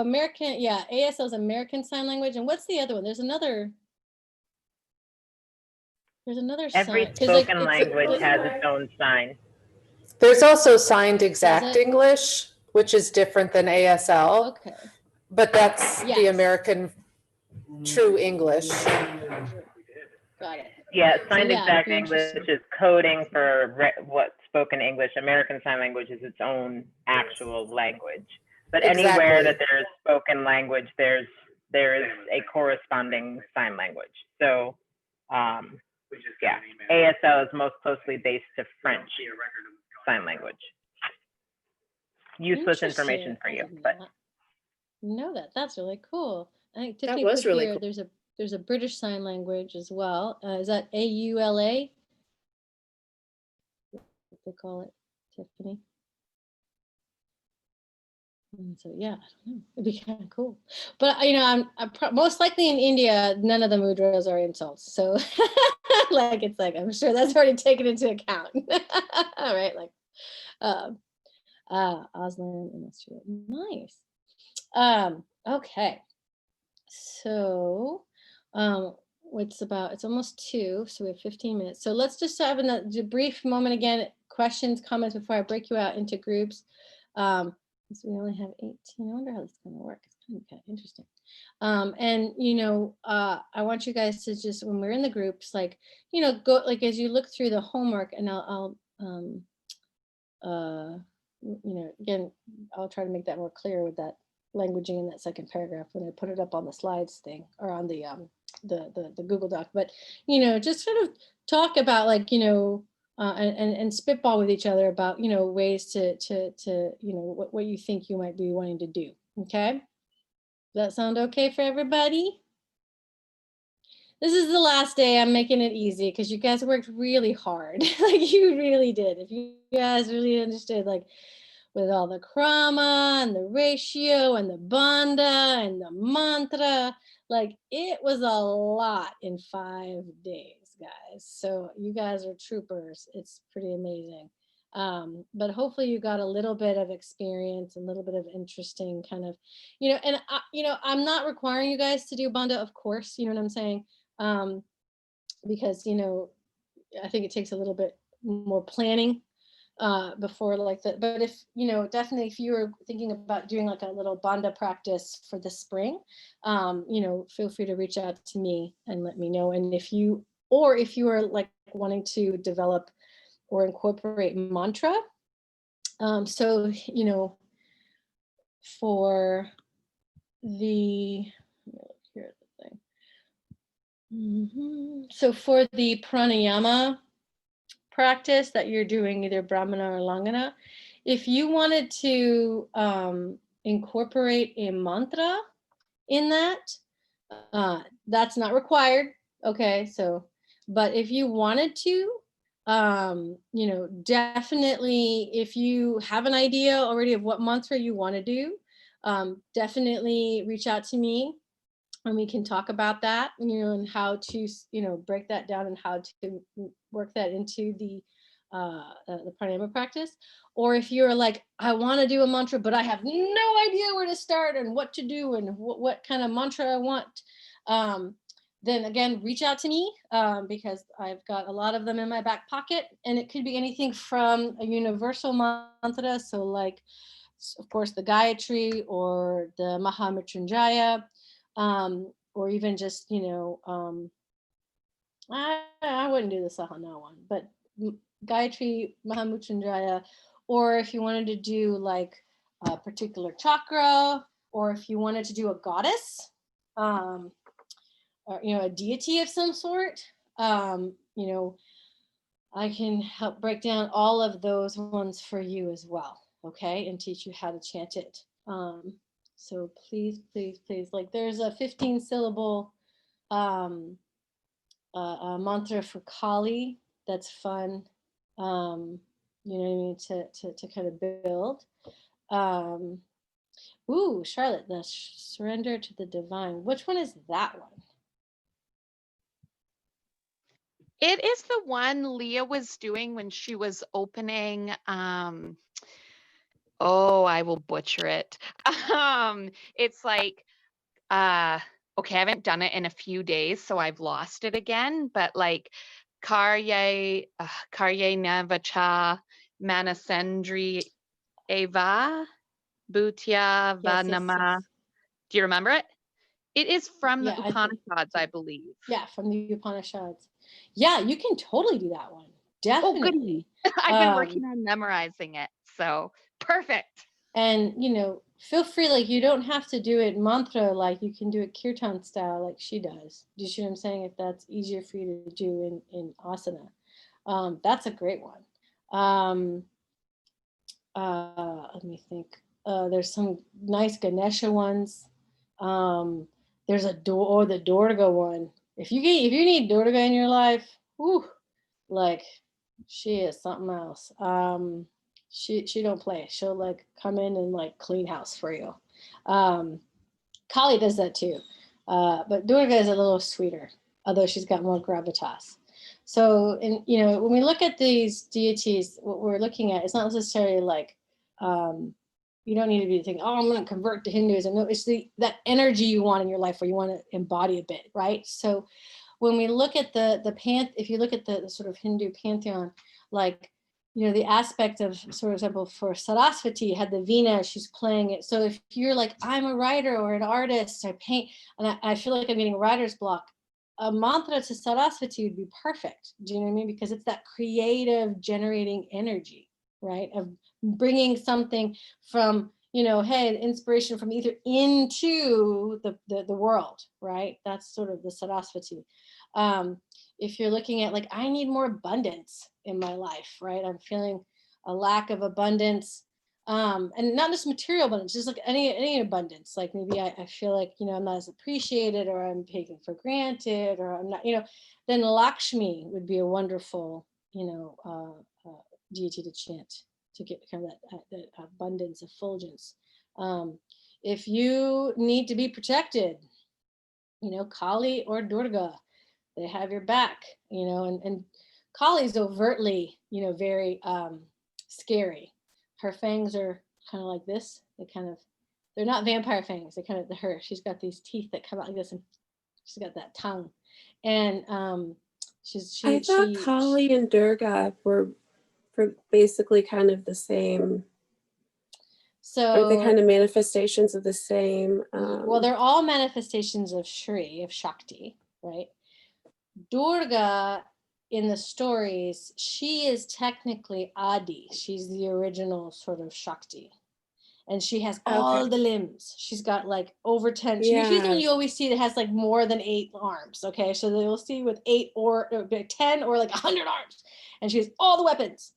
American, ASL is American Sign Language, and what's the other one? There's another Every sign. spoken language has its own sign. There's also signed exact English, which is different than ASL. Okay. But that's the American true English. Got it. Yeah, signed exact English is coding for what spoken English. American Sign Language is its own actual language. But anywhere that there's spoken language, there is a corresponding sign language. So, ASL is most closely based to French sign language. Useless information for you, but know that's really cool. I think That Tiffany was put really here, cool. there's a British Sign Language as well. Is that AULA? What they call it, Tiffany? And so yeah, I don't know. It'd be kind of cool. But you know, I'm most likely in India, none of the mudras are insults. So like it's like I'm sure that's already taken into account. All right, like Auslan and Australia. Nice. Okay. So it's almost 2, so we have 15 minutes. So let's just have a brief moment again, questions, comments before I break you out into groups. So we only have 18. I wonder how this is going to work. It's kind of interesting. And you know, I want you guys to just, when we're in the groups, like, you know, go like as you look through the homework, and I'll you know, again, I'll try to make that more clear with that languaging in that second paragraph when I put it up on the slides thing or on the Google Doc. But you know, just sort of talk about like, you know, and spitball with each other about, you know, ways to you know, what you think you might be wanting to do. Okay, does that sound okay for everybody? This is the last day. I'm making it easy because you guys worked really hard. Like you really did. If you guys really understood, like with all the krama and the ratio and the bandha and the mantra, like it was a lot in 5 days, guys. So you guys are troopers. It's pretty amazing. But hopefully you got a little bit of experience, a little bit of interesting kind of, you know, and you know, I'm not requiring you guys to do bandha, of course, you know what I'm saying? Because, you know, I think it takes a little bit more planning before like that. But if, you know, definitely if you were thinking about doing like a little bandha practice for the spring, you know, feel free to reach out to me and let me know. And if you are like wanting to develop or incorporate mantra, so, you know, for the, here the thing. So for the pranayama practice that you're doing, either Brahmana or Langana, if you wanted to incorporate a mantra in that, that's not required. Okay, so But if you wanted to, you know, definitely, if you have an idea already of what mantra you want to do, definitely reach out to me and we can talk about that, you know, and how to, you know, break that down and how to work that into the pranayama practice. Or if you're like, I want to do a mantra, but I have no idea where to start and what to do and what kind of mantra I want, then again, reach out to me, because I've got a lot of them in my back pocket, and it could be anything from a universal mantra, so like, of course, the Gayatri or the Mahamrityunjaya, or even just, you know, I wouldn't do the Sahana one, but Gayatri, Mahamrityunjaya, or if you wanted to do like a particular chakra, or if you wanted to do a goddess, or, you know, a deity of some sort, you know, I can help break down all of those ones for you as well, okay, and teach you how to chant it. So please, please, please, like there's a 15 syllable mantra for Kali that's fun, you know what I mean, to kind of build. Ooh, Charlotte, the surrender to the divine. Which one is that one? It is the one Leah was doing when she was opening, oh, I will butcher it. It's like, okay, I haven't done it in a few days, so I've lost it again, but like Karye Navacha Manasendri Eva Bhutya Vanama. Do you remember it? It is from the Upanishads, I believe. Yeah, from the Upanishads. Yeah, you can totally do that one. Definitely. Oh, I've been working on memorizing it, so perfect. And, you know, feel free, like you don't have to do it mantra, like you can do it kirtan style like she does. Do you see what I'm saying? If that's easier for you to do in asana. That's a great one. Let me think. There's some nice Ganesha ones. There's the Durga one. If you need Durga in your life, whew, like she is something else. She don't play. She'll like come in and like clean house for you. Kali does that too, but Durga is a little sweeter, although she's got more gravitas. So, you know, when we look at these deities, what we're looking at, it's not necessarily like, you don't need to be thinking, oh, I'm going to convert to Hinduism. No, it's that energy you want in your life where you want to embody a bit, right? So when we look at if you look at the sort of Hindu pantheon, like, you know, the aspect of, for example, for Saraswati had the Veena, she's playing it. So if you're like, I'm a writer or an artist, I paint, and I feel like I'm getting writer's block, a mantra to Saraswati would be perfect. Do you know what I mean? Because it's that creative generating energy, right? Of bringing something from, you know, hey, inspiration from ether into the world, right? That's sort of the Saraswati. If you're looking at like, I need more abundance in my life, right? I'm feeling a lack of abundance. And not just material abundance, just like any abundance. Like maybe I feel like, you know, I'm not as appreciated, or I'm taken for granted, or I'm not, you know, then Lakshmi would be a wonderful, you know, deity to chant to get kind of that abundance, effulgence. If you need to be protected, you know, Kali or Durga, they have your back, you know, and Kali's overtly, you know, very scary. Her fangs are kind of like this. They're not vampire fangs. They kind of, she's got these teeth that come out like this, and she's got that tongue. And I thought Kali and Durga were basically kind of the same. So are they kind of manifestations of the same? Well, they're all manifestations of Shri, of Shakti, right? Durga, in the stories, she is technically Adi. She's the original sort of Shakti. And she has all the limbs. She's got like over 10. Yeah. She's the one you always see that has like more than 8 arms. Okay. So you'll see with 8 or 10 or like 100 arms. And she has all the weapons.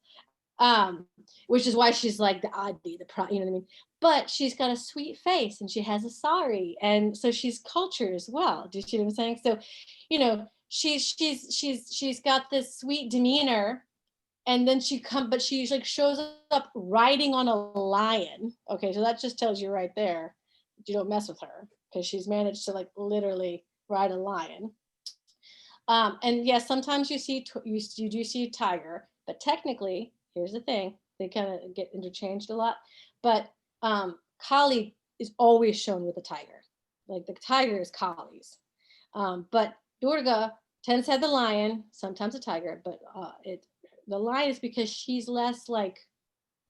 Which is why she's like the Adi, you know what I mean? But she's got a sweet face and she has a sari. And so she's cultured as well. Do you see what I'm saying? So, you know, she's got this sweet demeanor, and then she like shows up riding on a lion. Okay, so that just tells you right there, you don't mess with her, because she's managed to like literally ride a lion. And yes, sometimes you do see a tiger, but technically, here's the thing, they kind of get interchanged a lot. But Kali is always shown with a tiger. Like the tiger is Kali's. But Durga tends to have the lion, sometimes a tiger, but the lion is because she's less like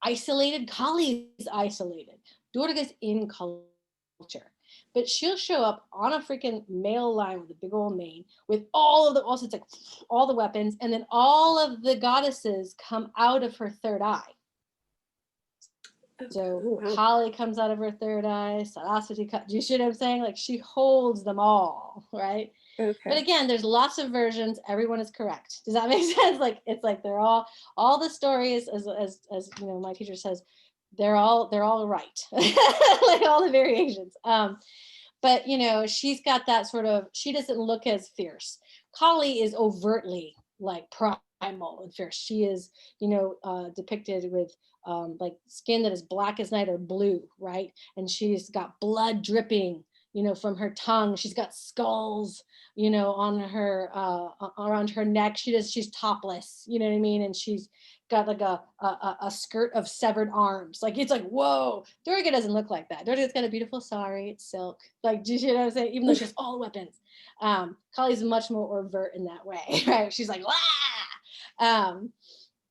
isolated. Kali is isolated. Durga's in culture. But she'll show up on a freaking male lion with a big old mane, with all the weapons, and then all of the goddesses come out of her third eye. So Kali comes out of her third eye, Saraswati, do you see what I'm saying? Like she holds them all, right? Okay. But again, there's lots of versions. Everyone is correct. Does that make sense? Like it's like they're all the stories, as you know, my teacher says, they're all right. Like all the variations. But you know, she's got that sort of, she doesn't look as fierce. Kali is overtly like primal and fierce. She is, you know, depicted with like skin that is black as night or blue, right? And she's got blood dripping, you know, from her tongue. She's got skulls, you know, on her around her neck. She's topless, you know what I mean? And she's got like a skirt of severed arms. Like it's like, whoa. Durga doesn't look like that. Durga's got a beautiful sari, it's silk. Like, do you see what I'm saying? Even though she has all the weapons. Kali's much more overt in that way, right? She's like, wah!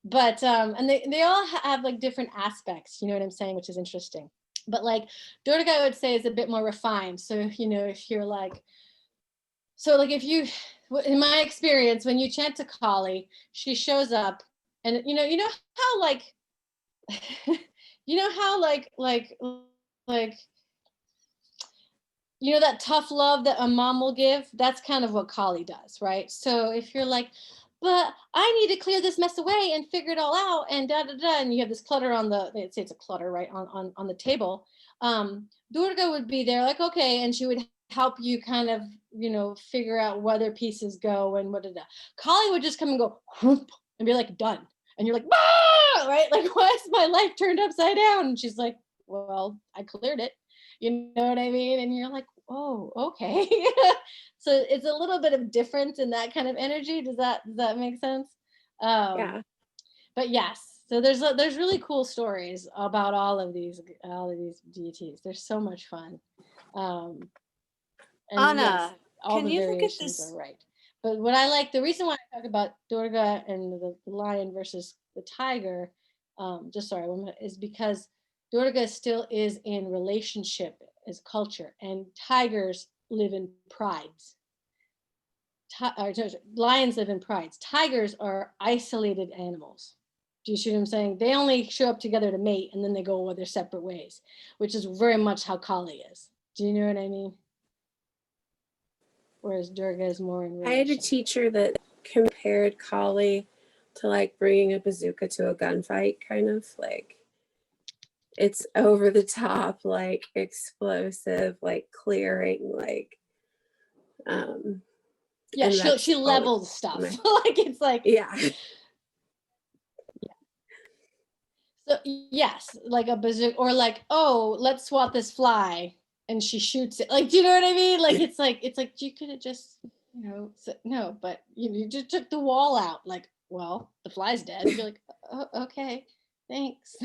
But and they all have like different aspects, you know what I'm saying, which is interesting. But like Durga, I would say, is a bit more refined. So, you know, if you're like, so like if you, in my experience, when you chant to Kali, she shows up, and you know how like, you know how like, you know, that tough love that a mom will give, that's kind of what Kali does, right? So if you're like, but I need to clear this mess away and figure it all out, and da da da, and you have this clutter on the, they'd say it's a clutter, right, on the table. Durga would be there, like, okay, and she would help you kind of, you know, figure out where their pieces go and what da da. Kali would just come and go whoop, and be like, done, and you're like, ah! Right, like, why is my life turned upside down? And she's like, well, I cleared it. You know what I mean? And you're like, oh, okay. So it's a little bit of difference in that kind of energy. Does that make sense? Yeah. But yes, so there's really cool stories about all of these deities. They're so much fun. And Anna, yes, all can the you look at variations this? are right. But what I like, the reason why I talk about Durga and the lion versus the tiger, is because Durga still is in relationship as culture, and tigers live in prides. Lions live in prides. Tigers are isolated animals. Do you see what I'm saying? They only show up together to mate, and then they go their separate ways, which is very much how Kali is. Do you know what I mean? Whereas Durga is more in relation. I had a teacher that compared Kali to like bringing a bazooka to a gunfight, kind of like it's over the top, like explosive, like clearing, like yeah, she levels stuff. Like it's like, yeah. So yes, like a bazooka, or like, oh, let's swat this fly, and she shoots it. Like, do you know what I mean? Like it's like you could have just, you know, no, but you just took the wall out. Like, well, the fly's dead. You're like, oh, okay, thanks.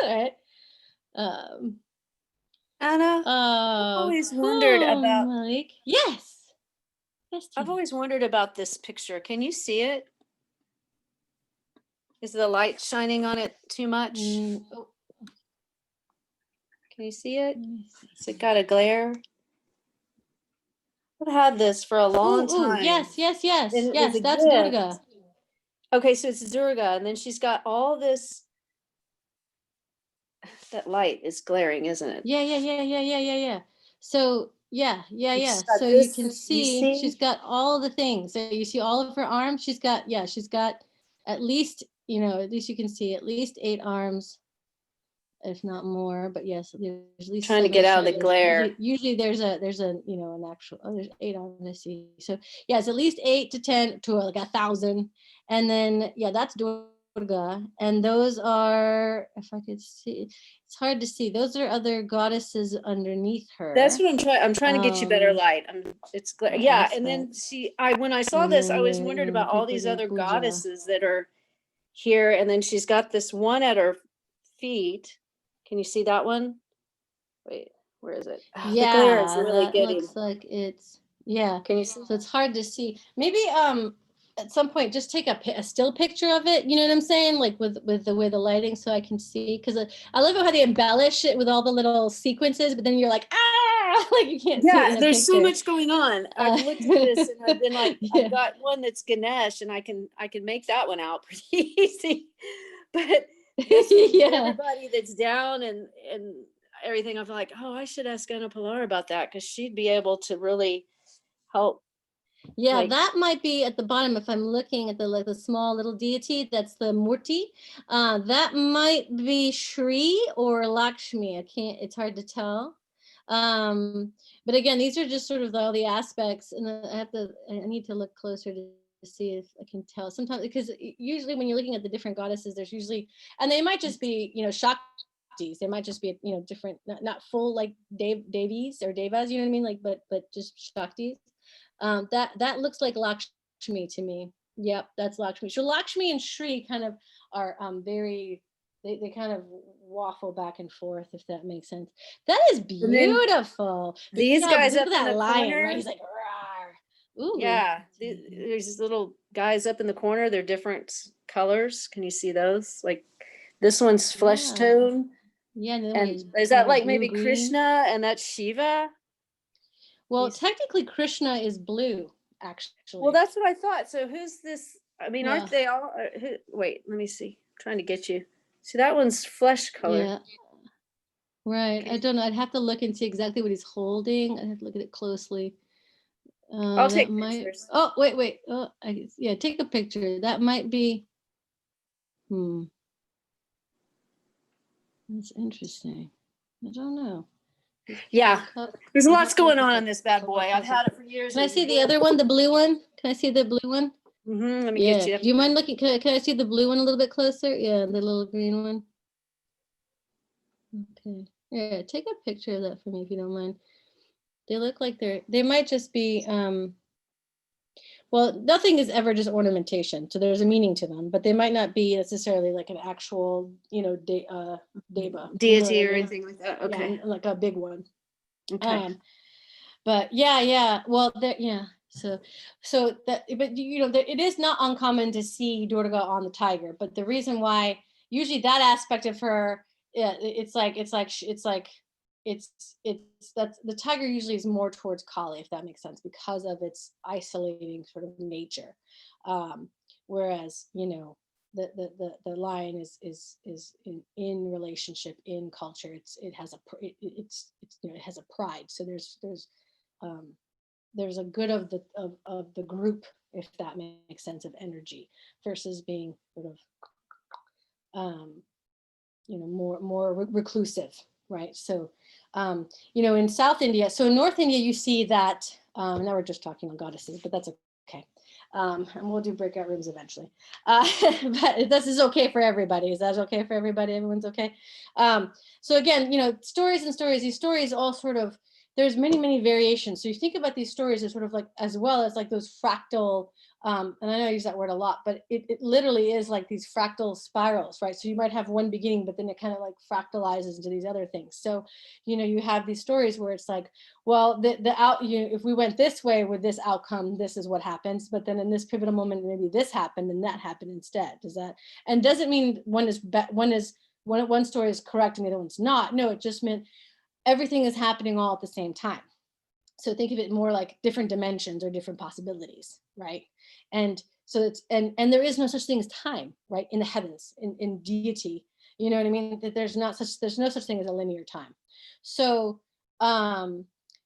Right. Anna, I've always wondered about. Mike. Yes. Yes. I've always wondered about this picture. Can you see it? Is the light shining on it too much? Oh. Can you see it? Has it got a glare? I've had this for a long time. Yes. Yes, That's Durga. Okay, so it's Durga, and then she's got all this. That light is glaring, isn't it? Yeah. So yeah. So this, you can see she's got all the things. So you see all of her arms. She's got at least, you know, at least you can see at least 8 arms. if not more, but yes, there's at least Trying to 7 get out of the surveys. glare. Usually there's a you know, an actual, oh, there's 8 on this. So yeah, it's at least 8 to 10 to like 1,000. And then, yeah, that's Durga. And those are, if I could see, it's hard to see. Those are other goddesses underneath her. That's what I'm trying to get you better light. It's yeah. And then see, when I saw this, I was wondering about all these other goddesses that are here. And then she's got this one at her feet. Can you see that one? Wait, where is it? Oh, yeah, the glare is really that getting. looks like it's, yeah. Can you see? So it's hard to see. Maybe at some point just take a still picture of it. You know what I'm saying? Like with the way the lighting, so I can see. Because I love how they embellish it with all the little sequences, but then you're like, ah, like you can't see it in a there's so picture. much going on. I've looked at this and I've been like, Yeah. I've got one that's Ganesh, and I can make that one out pretty easy. But this one, Yeah. everybody that's down and everything, I'm like, oh, I should ask Anna Pilar about that, because she'd be able to really help. Yeah, Like- that might be at the bottom. If I'm looking at the small little deity, that's the Murti. That might be Shri or Lakshmi. It's hard to tell. But again, these are just sort of all the aspects, and I need to look closer to see if I can tell. Sometimes, because usually when you're looking at the different goddesses, there's usually, and they might just be, you know, Shaktis. They might just be, you know, different, not full like Devis or Devas, you know what I mean? Like, but just Shaktis. That looks like Lakshmi to me. Yep, that's Lakshmi. So Lakshmi and Shri kind of are very, they kind of waffle back and forth, if that makes sense. That is beautiful. These guys look up at that in the lion, corner, right? He's like, rawr. Ooh. Yeah, there's these little guys up in the corner. They're different colors. Can you see those? Like this one's flesh tone. Yeah, and is that like maybe blue, Krishna, and that's Shiva? Well, technically Krishna is blue, actually. Well, that's what I thought. So who's this? I mean, aren't they all? Wait, let me see. I'm trying to get you. See, that one's flesh color. Yeah. Right. Okay. I don't know. I'd have to look and see exactly what he's holding. I'd have to look at it closely. I'll take pictures. Oh, wait. Oh, yeah, take a picture. That might be. That's interesting. I don't know. Yeah, there's lots going on in this bad boy. I've had it for years. Can I see the other one, the blue one? Can I see the blue one? Let me get you. Do you mind looking? Can I see the blue one a little bit closer? Yeah, the little green one. Okay. Yeah, take a picture of that for me if you don't mind. They look like they might just be, well, nothing is ever just ornamentation. So there's a meaning to them, but they might not be necessarily like an actual, you know, deva. Deity or anything like that. Okay. Yeah, like a big one. Okay. But yeah. Well, yeah. So that, but you know, it is not uncommon to see Durga on the tiger, but the reason why usually that aspect of her, it's that's the tiger usually is more towards Kali, if that makes sense, because of its isolating sort of nature. Whereas, you know, the lion is in relationship, in culture. It has a pride. So there's a good of the group, if that makes sense, of energy, versus being sort of you know, more reclusive, right? So you know, in South India, so in North India, you see that now we're just talking on goddesses, but that's okay. And we'll do breakout rooms eventually. But this is okay for everybody. Is that okay for everybody? Everyone's okay. So again, you know, stories, these stories all sort of, there's many variations. So you think about these stories as sort of like, as well as like those fractal, and I know I use that word a lot, but it literally is like these fractal spirals, right? So you might have one beginning, but then it kind of like fractalizes into these other things. So, you know, you have these stories where it's like, well, if we went this way with this outcome, this is what happens. But then in this pivotal moment, maybe this happened and that happened instead. Doesn't mean one story is correct and the other one's not. No, it just meant everything is happening all at the same time. So think of it more like different dimensions or different possibilities, right? And so it's, and there is no such thing as time, right? In the heavens, in deity, you know what I mean? That there's no such thing as a linear time. So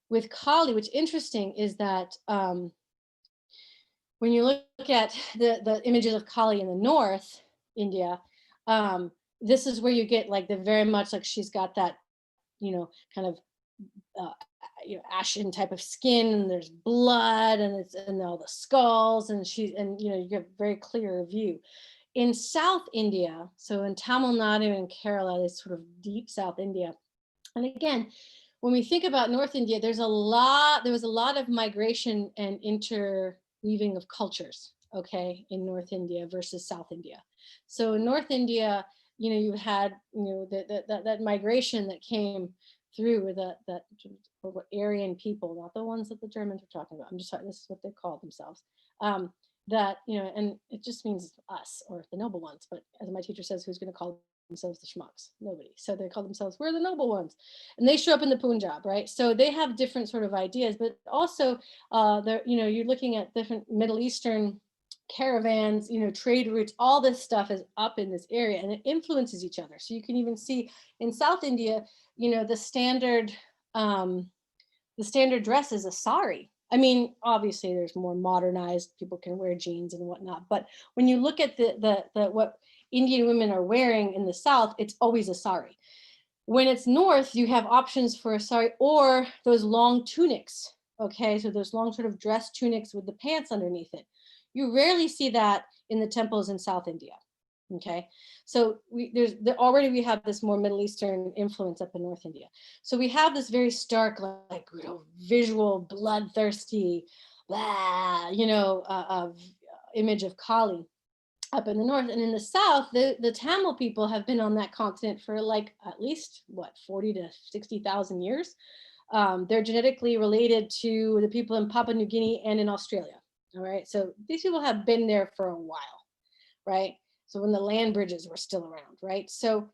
with Kali, what's interesting is that when you look at the images of Kali in the North India, this is where you get like the very much like she's got that, kind of ashen type of skin, and there's blood, and all the skulls, and you get a very clear view. In South India, so in Tamil Nadu and Kerala, this sort of deep South India. And again, when we think about North India, there was a lot of migration and interweaving of cultures, okay, in North India versus South India. So in North India, you had, that migration that came through with that Aryan people, not the ones that the Germans were talking about. I'm just talking, this is what they call themselves. That, and it just means us or the noble ones. But as my teacher says, who's going to call themselves the schmucks? Nobody. So they call themselves, we're the noble ones. And they show up in the Punjab, right? So they have different sort of ideas, but also you're looking at different Middle Eastern caravans, trade routes, all this stuff is up in this area, and it influences each other. So you can even see in South India, the standard dress is a sari. I mean, obviously there's more modernized, people can wear jeans and whatnot, but when you look at the what Indian women are wearing in the South, it's always a sari. When it's North, you have options for a sari or those long tunics. Okay, so those long sort of dress tunics with the pants underneath it. You rarely see that in the temples in South India. Okay, so we have this more Middle Eastern influence up in North India. So we have this very stark, like visual, bloodthirsty, image of Kali up in the north. And in the south, the Tamil people have been on that continent for like at least 40 to 60,000 years. They're genetically related to the people in Papua New Guinea and in Australia. All right, so these people have been there for a while, right? So when the land bridges were still around, right? So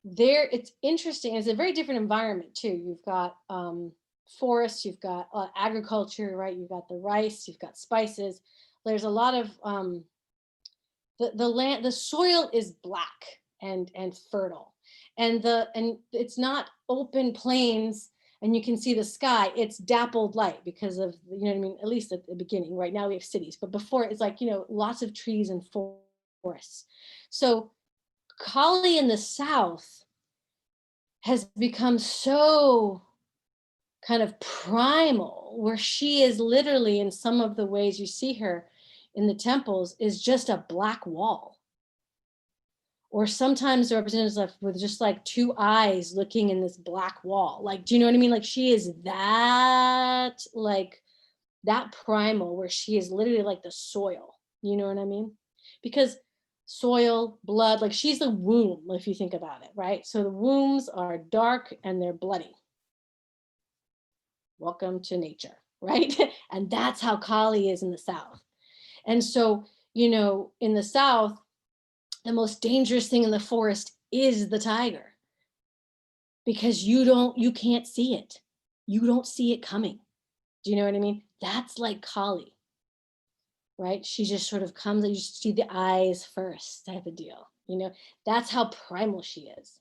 it's interesting. It's a very different environment too. You've got forests, you've got agriculture, right? You've got the rice, you've got spices. There's a lot of the soil is black and fertile, and it's not open plains and you can see the sky. It's dappled light because of, what I mean, at least at the beginning. Right now we have cities, but before it's like, lots of trees and forests. So Kali in the south has become so kind of primal, where she is literally, in some of the ways you see her in the temples, is just a black wall. Or sometimes the representatives with just like two eyes looking in this black wall. Like, do you know what I mean? Like she is that primal, where she is literally like the soil. You know what I mean? Because soil, blood, like she's the womb, if you think about it, right? So the wombs are dark and they're bloody. Welcome to nature, right? And that's how Kali is in the south. And so, in the south, the most dangerous thing in the forest is the tiger, because you can't see it. You don't see it coming. Do you know what I mean? That's like Kali, right? She just sort of comes and you just see the eyes first type of deal. That's how primal she is.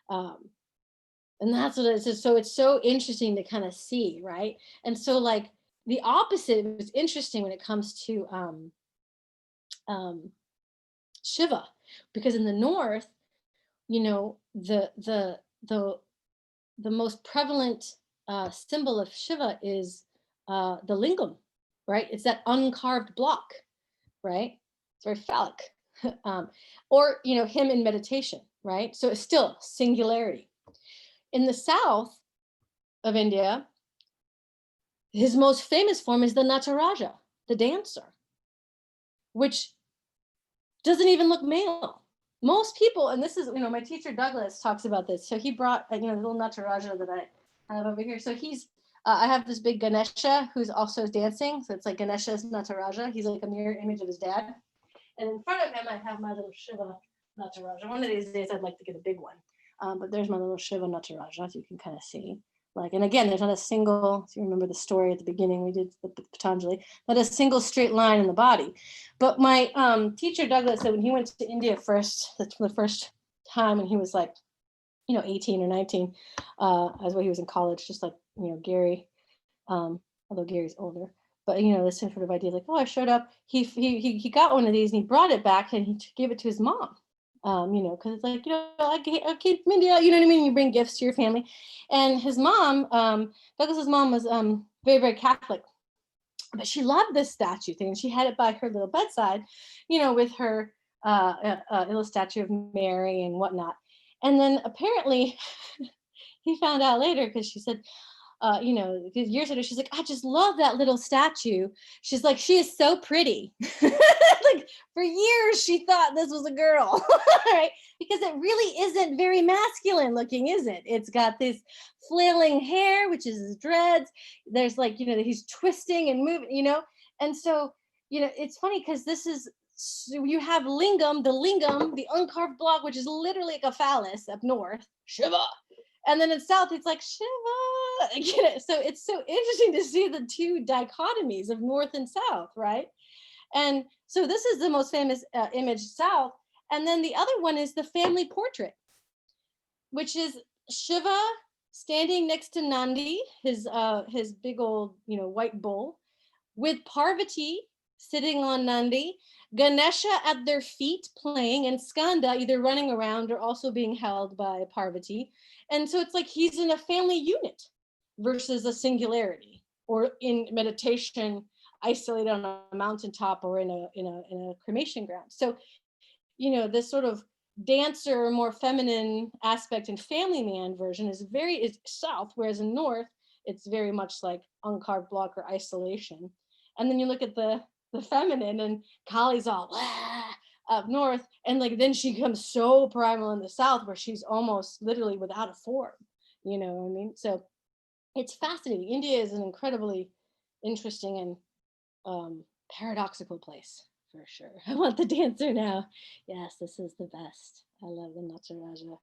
And that's what it is. So it's so interesting to kind of see, right? And so like the opposite was interesting when it comes to Shiva, because in the north, the most prevalent symbol of Shiva is the lingam, right? It's that uncarved block, right? It's very phallic. Or him in meditation, right? So it's still singularity. In the south of India, his most famous form is the Nataraja, the dancer, which doesn't even look male. Most people, and this is, my teacher Douglas talks about this. So he brought, the little Nataraja that I have over here. So I have this big Ganesha who's also dancing. So it's like Ganesha's Nataraja. He's like a mirror image of his dad. And in front of him, I have my little Shiva Nataraja. One of these days, I'd like to get a big one. But there's my little Shiva Nataraja, so you can kind of see. And again, there's not a single, if you remember the story at the beginning, we did the Patanjali, not a single straight line in the body. But my teacher, Douglas, said when he went to India the first time, when he was 18 or 19, as well, he was in college, just like, Gary, although Gary's older. But, this sort of idea, I showed up, he got one of these and he brought it back and he gave it to his mom. You know, because it's like, you know, I keep India, you know what I mean? You bring gifts to your family. And his mom, Douglas's mom was very, very Catholic, but she loved this statue thing. And she had it by her little bedside, you know, with her little statue of Mary and whatnot. And then apparently he found out later because she said, you know, years later, she's like, I just love that little statue. She's like, she is so pretty. Like for years, she thought this was a girl, right? Because it really isn't very masculine looking, is it? It's got this flailing hair, which is his dreads. There's like, you know, he's twisting and moving, you know? And so, you know, it's funny because this is, so you have lingam, the uncarved block, which is literally like a phallus up north, Shiva. And then in south, it's like Shiva. You know, so it's so interesting to see the two dichotomies of north and south, right? And so this is the most famous image south. And then the other one is the family portrait, which is Shiva standing next to Nandi, his big old, you know, white bull, with Parvati sitting on Nandi, Ganesha at their feet playing, and Skanda either running around or also being held by Parvati. And so it's like he's in a family unit versus a singularity, or in meditation, isolated on a mountaintop or in a cremation ground. So, you know, this sort of dancer, more feminine aspect and family man version is south, whereas in north, it's very much like uncarved block or isolation. And then you look at the feminine, and Kali's all up north, and like then she becomes so primal in the south, where she's almost literally without a form. You know what I mean? So it's fascinating. India is an incredibly interesting and paradoxical place for sure. I want the dancer now. Yes, this is the best. I love the Nataraja.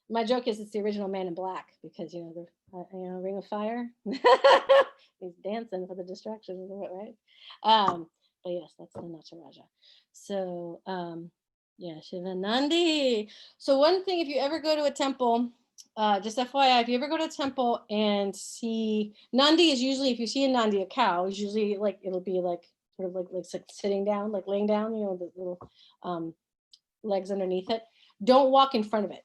My joke is it's the original Man in Black, because you know the Ring of Fire. He's dancing for the distraction, right? But yes, that's the Nataraja. So yeah, Shivanandi. So one thing, if you ever go to a temple, just FYI, if you ever go to a temple and see Nandi, is usually, if you see a Nandi, a cow, is usually like, it'll be like sort of like sitting down, like laying down, you know, the little legs underneath it. Don't walk in front of it,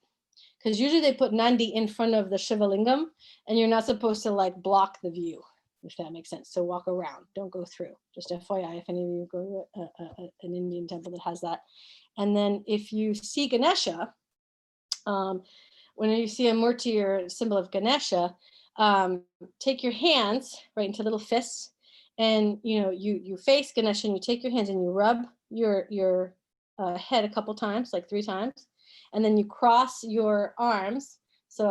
because usually they put Nandi in front of the Shiva Lingam, and you're not supposed to like block the view, if that makes sense. So walk around, don't go through. Just FYI, if any of you go to an Indian temple that has that. And then if you see Ganesha, when you see a murti or symbol of Ganesha, take your hands right into little fists, and you know, you face Ganesha, and you take your hands and you rub your head a couple times, like 3 times, and then you cross your arms, so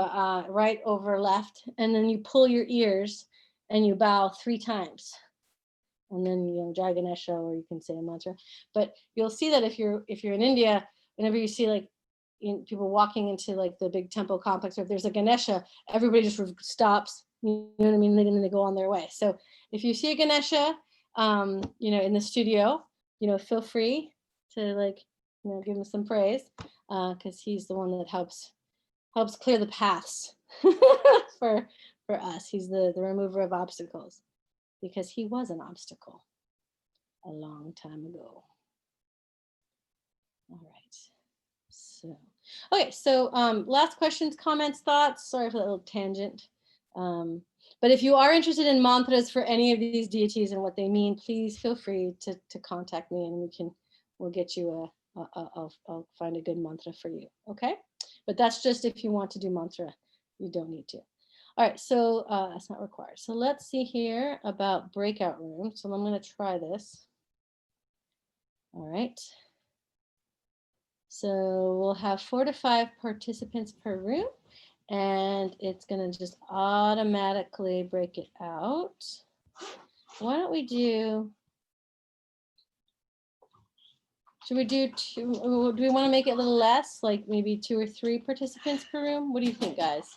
right over left, and then you pull your ears and you bow 3 times, and then, you know, Jai Ganesha, or you can say a mantra. But you'll see that if you're in India, whenever you see like people walking into like the big temple complex, or if there's a Ganesha, everybody just stops, you know what I mean, and then they go on their way. So if you see a Ganesha, you know, in the studio, you know, feel free to like, you know, give him some praise, because he's the one that helps clear the paths for us. He's the remover of obstacles, because he was an obstacle a long time ago. All right. So, okay. So last questions, comments, thoughts. Sorry for that little tangent. But if you are interested in mantras for any of these deities and what they mean, please feel free to contact me, and we'll get you I'll find a good mantra for you. Okay. But that's just if you want to do mantra, you don't need to. All right, so that's not required. So let's see here about breakout room. So I'm going to try this. All right. So we'll have 4 to 5 participants per room, and it's going to just automatically break it out. Why don't we do, should we do 2? Do we want to make it a little less, like maybe 2 or 3 participants per room? What do you think, guys?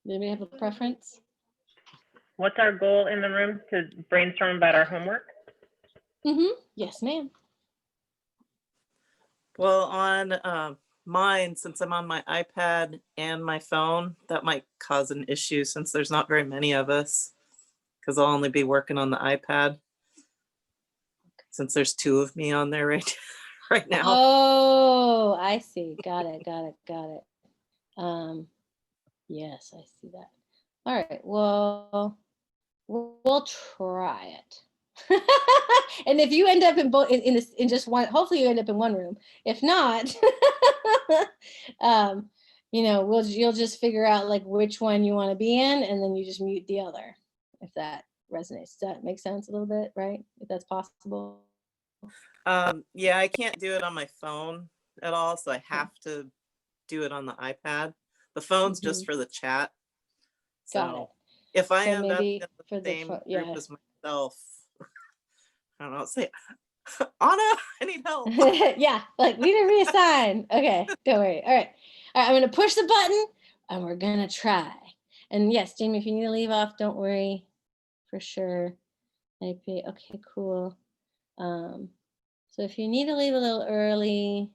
Do we have a preference? What's our goal in the room? To brainstorm about our homework? Yes, ma'am. Well, on mine, since I'm on my iPad and my phone, that might cause an issue since there's not very many of us, because I'll only be working on the iPad since there's 2 of me on there right right now. Oh, I see. Got it. Yes, I see that. All right. Well, we'll try it. And if you end up in both in just one, hopefully you end up in one room. If not, you'll just figure out like which one you want to be in, and then you just mute the other, if that resonates. Does that make sense a little bit, right? If that's possible. Yeah, I can't do it on my phone at all, so I have to do it on the iPad. The phone's just for the chat. Got it. If I So end up maybe in the for the same front, group yeah. as myself, I don't know, say, Anna, I need help. Yeah, like need to reassign. Okay, don't worry. All right, I'm gonna push the button and we're gonna try. And yes, Jamie, if you need to leave off, don't worry, for sure. Okay, cool. So if you need to leave a little early,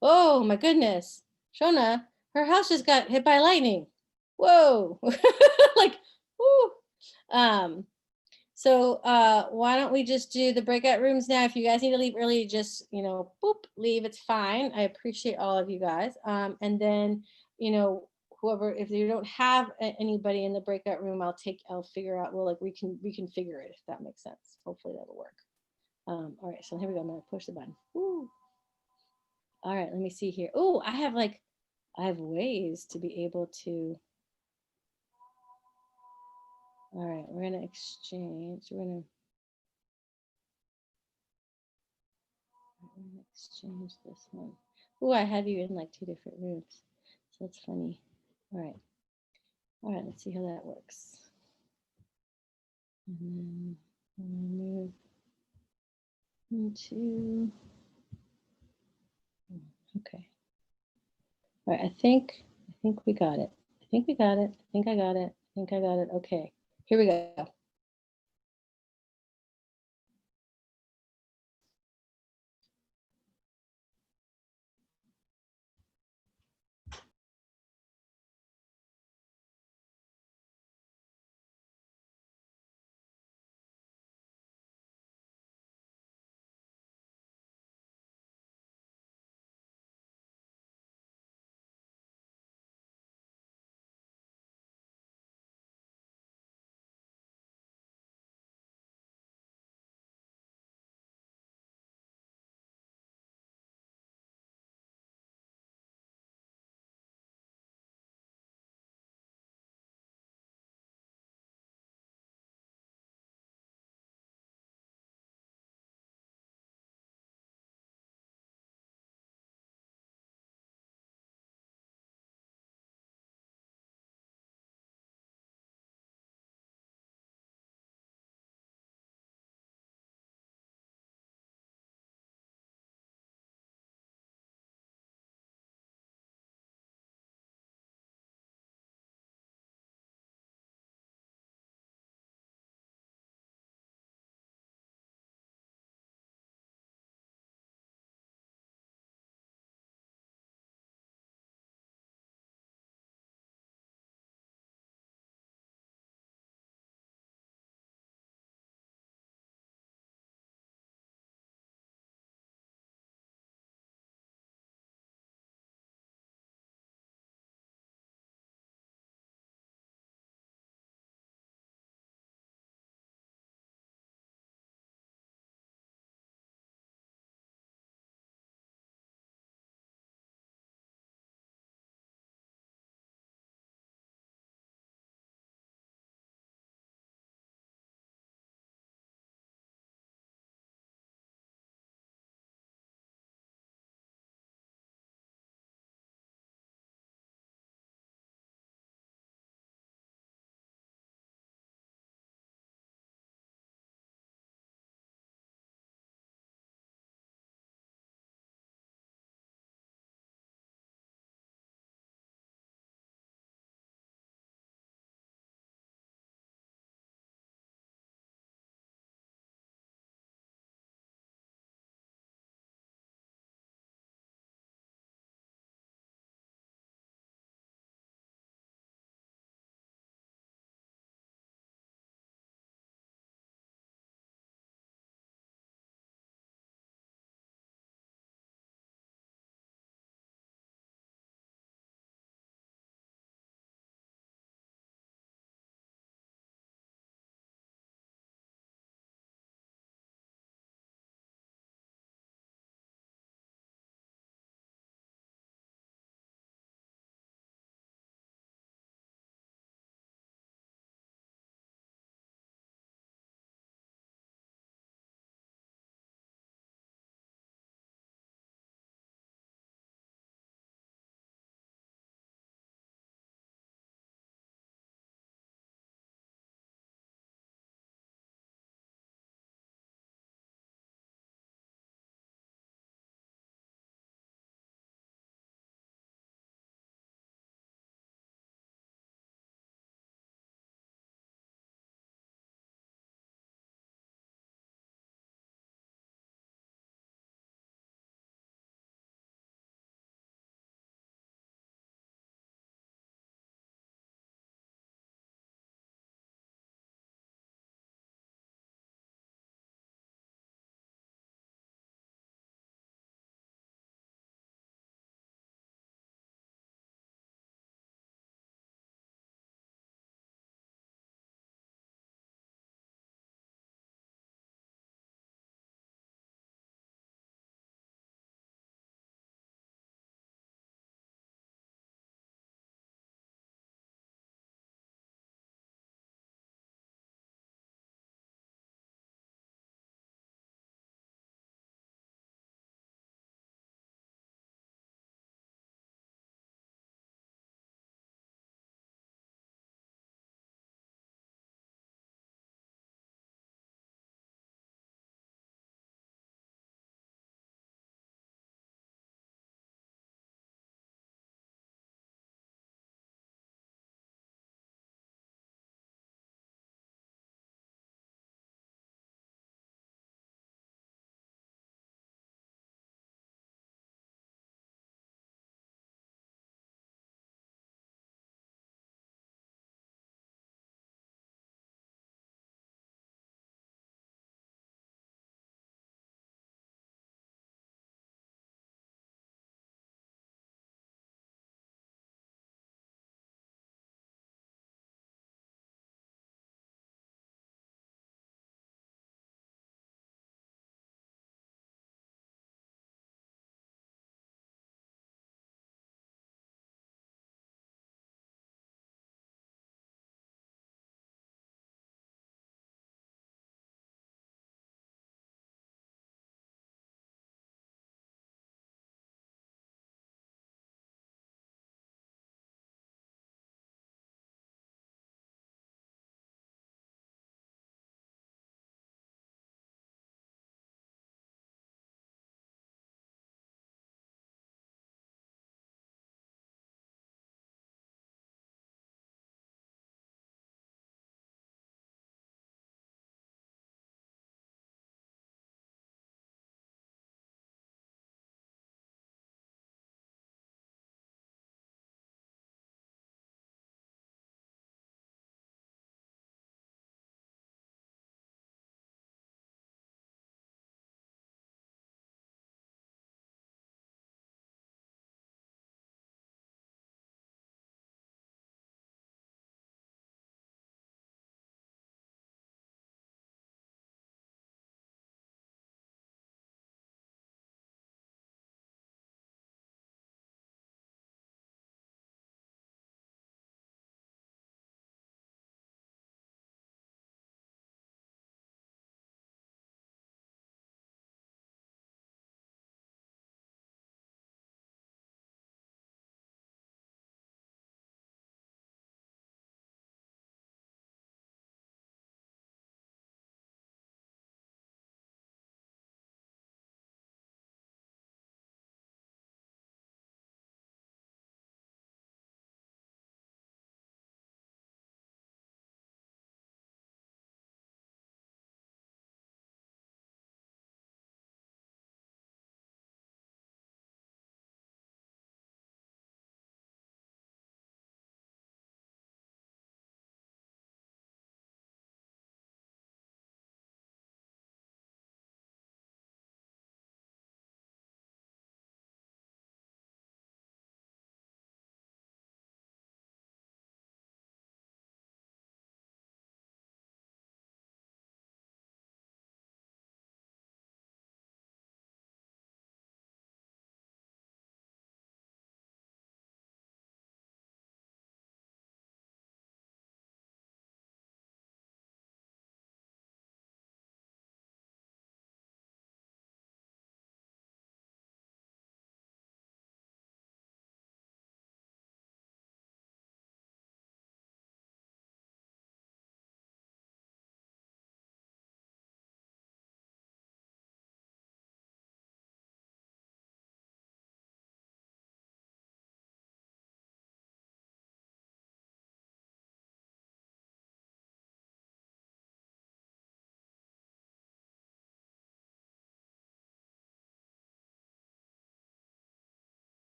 oh my goodness, Shona, her house just got hit by lightning. Whoa, like, whoo. So why don't we just do the breakout rooms now? If you guys need to leave early, just, boop, leave. It's fine. I appreciate all of you guys. And then, whoever, if you don't have anybody in the breakout room, I'll figure out, we can reconfigure it, if that makes sense. Hopefully that'll work. All right, so here we go. I'm gonna push the button. Woo. All right, let me see here. Oh, I have ways to be able to. All right, we're gonna exchange. We're gonna exchange this one. Oh, I have you in like 2 different rooms. So that's funny. All right, let's see how that works. And then move into, okay. All right, I think we got it. I think I got it. Okay, here we go.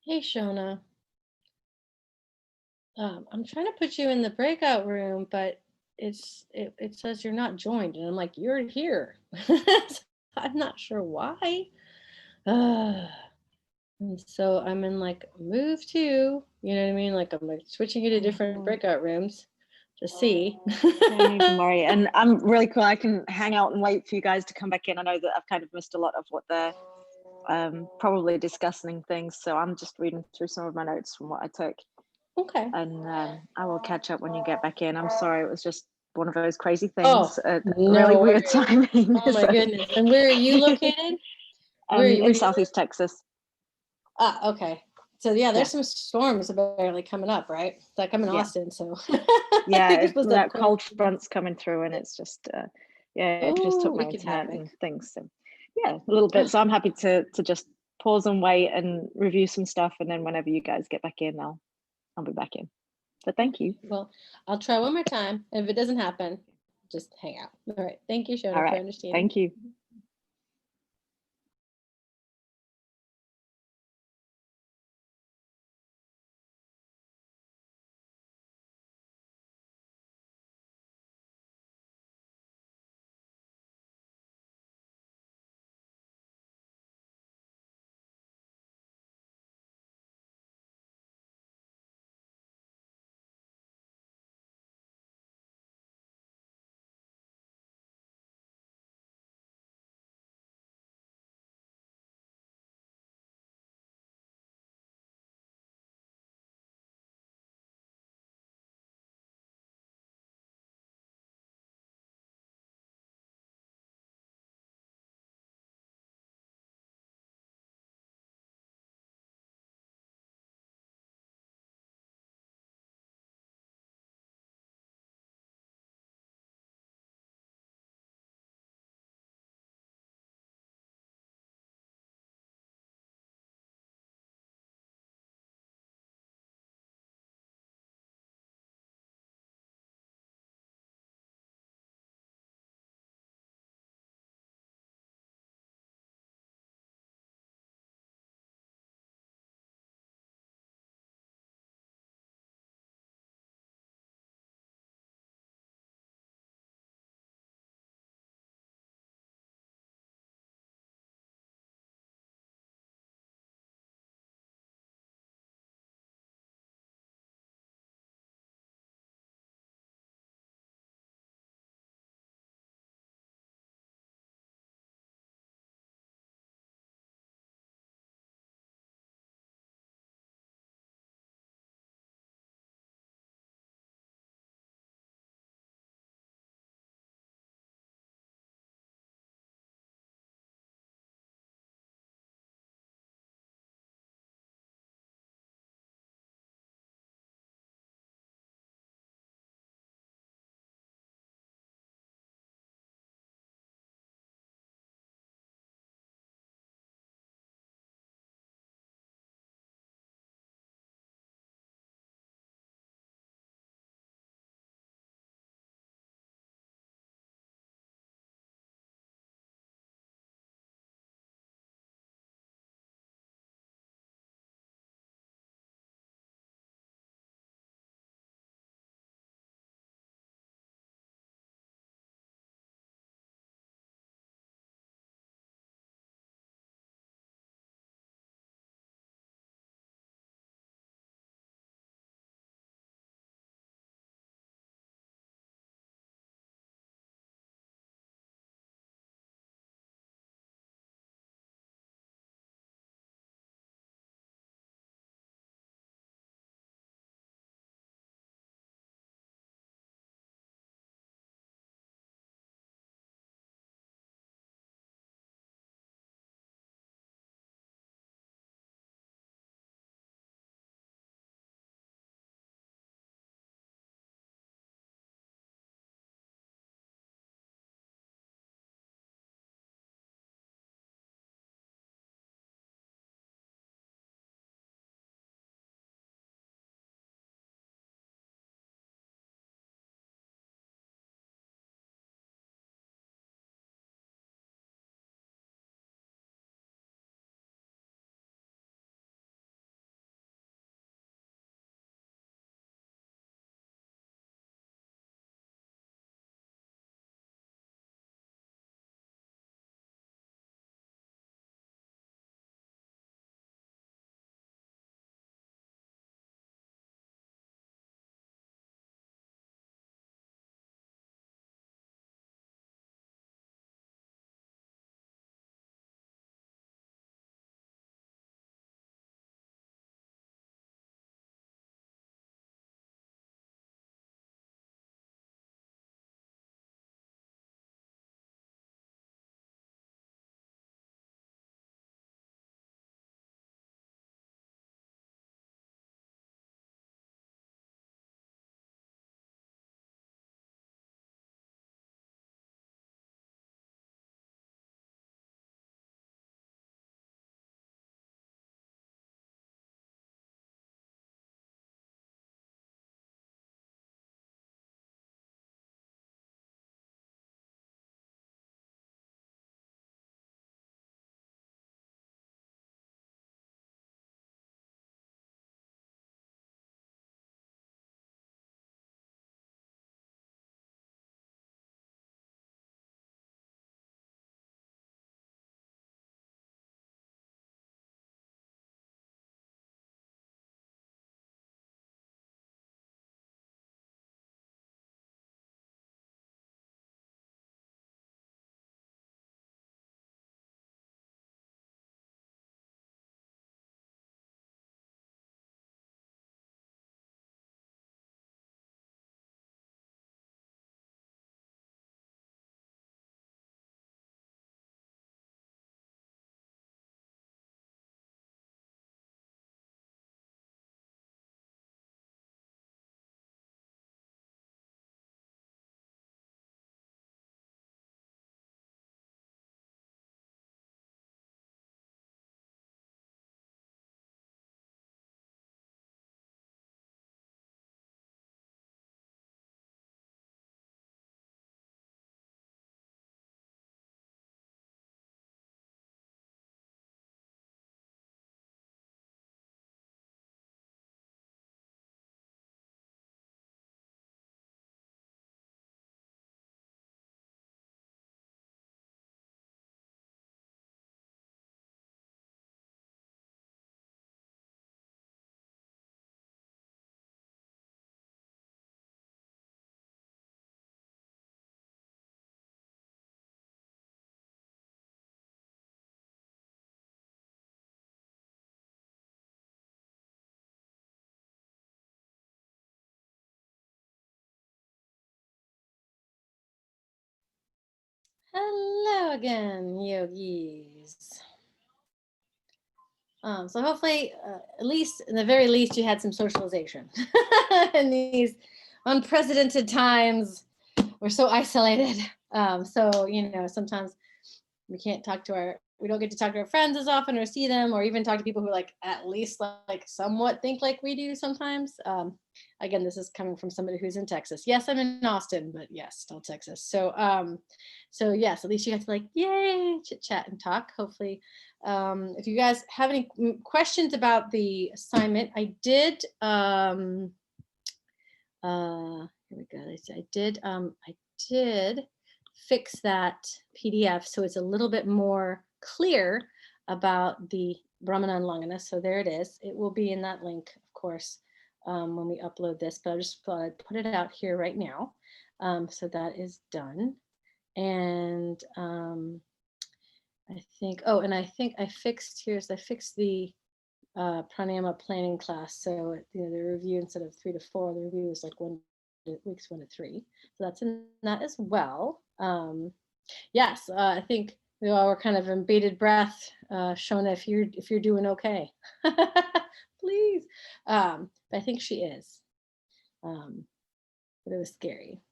Hey, Shona. I'm trying to put you in the breakout room, but it says you're not joined, and I'm like, you're here. I'm not sure why. And so I'm in like move to, you know what I mean? Like I'm like switching you to different breakout rooms to see. Don't even worry. And I'm really cool. I can hang out and wait for you guys to come back in. I know that I've kind of missed a lot of what they're probably discussing things. So I'm just reading through some of my notes from what I took. Okay. And I will catch up when you get back in. I'm sorry, it was just one of those crazy Oh, things at no really weird worries. timing. Oh my goodness. And where are you located? Where In you Southeast Texas. Ah, okay. So yeah, there's Yeah. some storms apparently coming up, right? Like I'm in Yeah. Austin, so Yeah, I think we're supposed to have that cold front's coming through, and it's just yeah, it just took Oh, my wreaking internet havoc. and things. So yeah, a little bit. So I'm happy to just pause and wait and review some stuff, and then whenever you guys get back in, I'll be back in. But thank you. Well, I'll try one more time. If it doesn't happen, just hang out. All right. Thank you, Shona, All for right. understanding. Thank you. again, yogis. So hopefully, at least, in the very least, you had some socialization in these unprecedented times. We're so isolated. So, you know, sometimes we can't talk to we don't get to talk to our friends as often or see them, or even talk to people who like at least like somewhat think like we do sometimes. Again, this is coming from somebody who's in Texas. Yes, I'm in Austin, but yes, still Texas. So, so yes, at least you got to like, yay, chit chat and talk. Hopefully, if you guys have any questions about the assignment, I did. Here we go. I did fix that PDF so it's a little bit more clear about the Brahmana and Langana. So there it is. It will be in that link, of course, when we upload this, but I just thought I'd put it out here right now. So that is done. And I think, oh, and I think I fixed, I fixed the pranayama planning class. So you know, the review, instead of 3 to 4, the review is like weeks 1 to 3. So that's in that as well. Yes, I think we all were kind of in bated breath. Shona, if you're doing okay, please. But I think she is. But it was scary.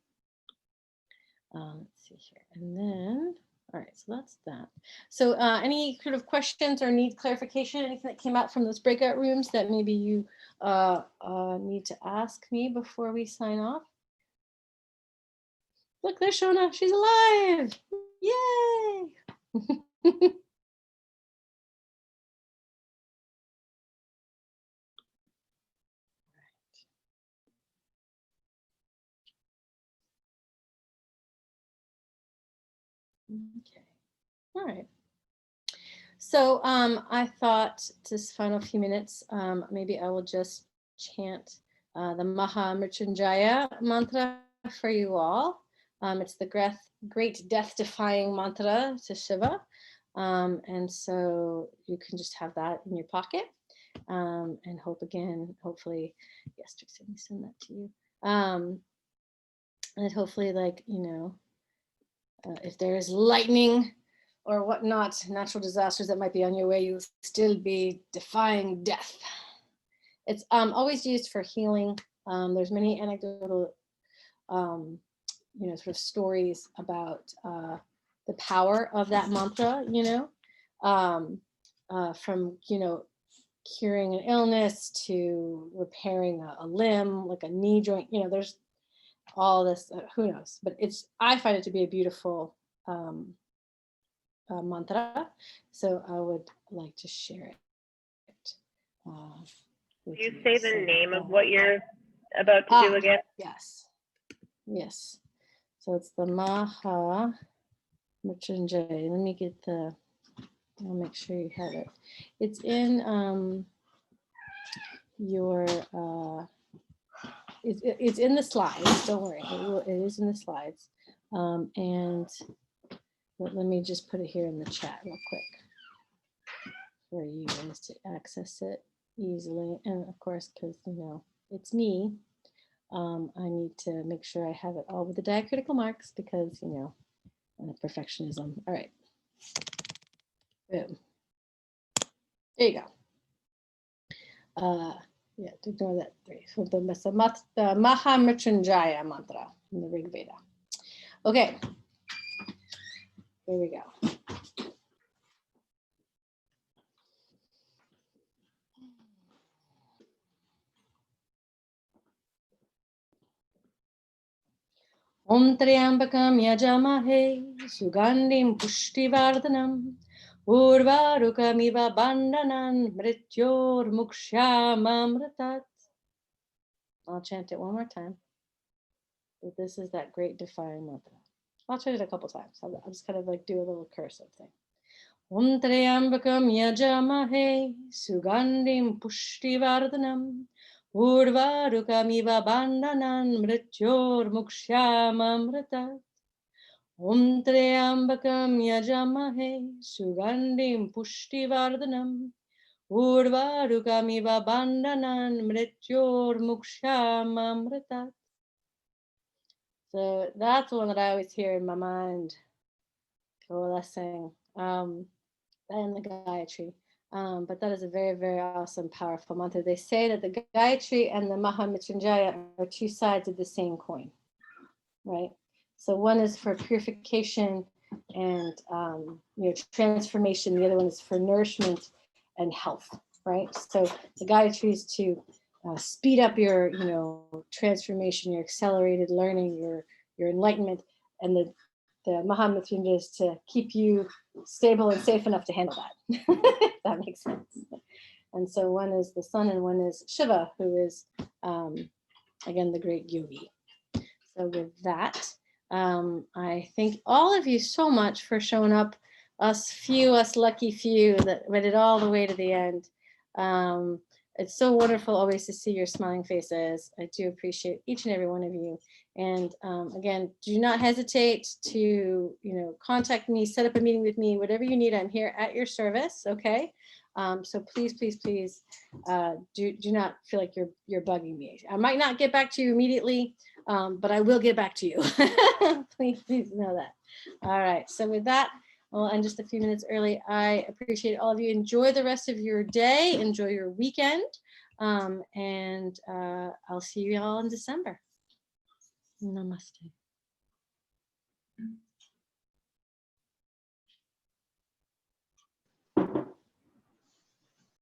Let's see here, and then. All right, so that's that. So any sort of questions or need clarification, anything that came out from those breakout rooms that maybe you need to ask me before we sign off? Look, there's Shona, she's alive. Yay. Okay. All right. So I thought this final few minutes, maybe I will just chant the Maha Mrityunjaya mantra for you all. It's the great death-defying mantra to Shiva. And so you can just have that in your pocket and hopefully, yes, Trixie, let me send that to you. And hopefully, like, you know, if there is lightning or whatnot, natural disasters that might be on your way, you'll still be defying death. It's always used for healing. There's many anecdotal, you know, sort of stories about the power of that mantra, you know, from, you know, curing an illness to repairing a limb, like a knee joint, you know, there's all this, who knows, but I find it to be a beautiful mantra. So I would like to share it. Can you say the name of what you're about to do again? Yes. Yes. So it's the Maha Mrityunjaya. Let me get I'll make sure you have it. It's in your, it's in the slides. Don't worry. It is in the slides. And let me just put it here in the chat real quick for you guys to access it easily. And of course, because, you know, it's me, I need to make sure I have it all with the diacritical marks because, you know, perfectionism. All right. Boom. There you go. Yeah, ignore that 3. So the Maha Mrityunjaya mantra in the Rig Veda. Okay. Here we go. Om Triambakam Yajamahe Sugandhim Pushtivardhanam Urvarukamiva Bandhanan Mrityor Mukshamamritat. I'll chant it one more time. But this is that great defying mantra. I'll chant it a couple times. I'll just kind of like do a little cursive thing. Om Triambakam Yajamahe Sugandhim Pushtivardhanam Urvarukamiva Bandhanan Mrityor Mukshamamritat. Om Triambakam Yajamahe Sugandhim Pushtivardhanam Urvarukamiva Bandhanan Mrityor Mukshamamritat. So that's the one that I always hear in my mind. coalescing, and the Gayatri. But that is a very, very awesome, powerful mantra. They say that the Gayatri and the Mahamrityunjaya are two sides of the same coin, right? So one is for purification and transformation. The other one is for nourishment and health, right? So the Gayatri is to speed up your, transformation, your accelerated learning, your enlightenment, and the Mahamrityunjaya is to keep you stable and safe enough to handle that. If that makes sense. And so one is the sun and one is Shiva, who is, again, the great yogi. So with that, I thank all of you so much for showing up, us lucky few that read it all the way to the end. It's so wonderful always to see your smiling faces. I do appreciate each and every one of you. And again, do not hesitate to, contact me, set up a meeting with me, whatever you need. I'm here at your service. Okay. So please, please, please do not feel like you're bugging me. I might not get back to you immediately, but I will get back to you. Please know that. All right. So with that, I'll end just a few minutes early. I appreciate all of you. Enjoy the rest of your day. Enjoy your weekend. And I'll see you all in December. Namaste.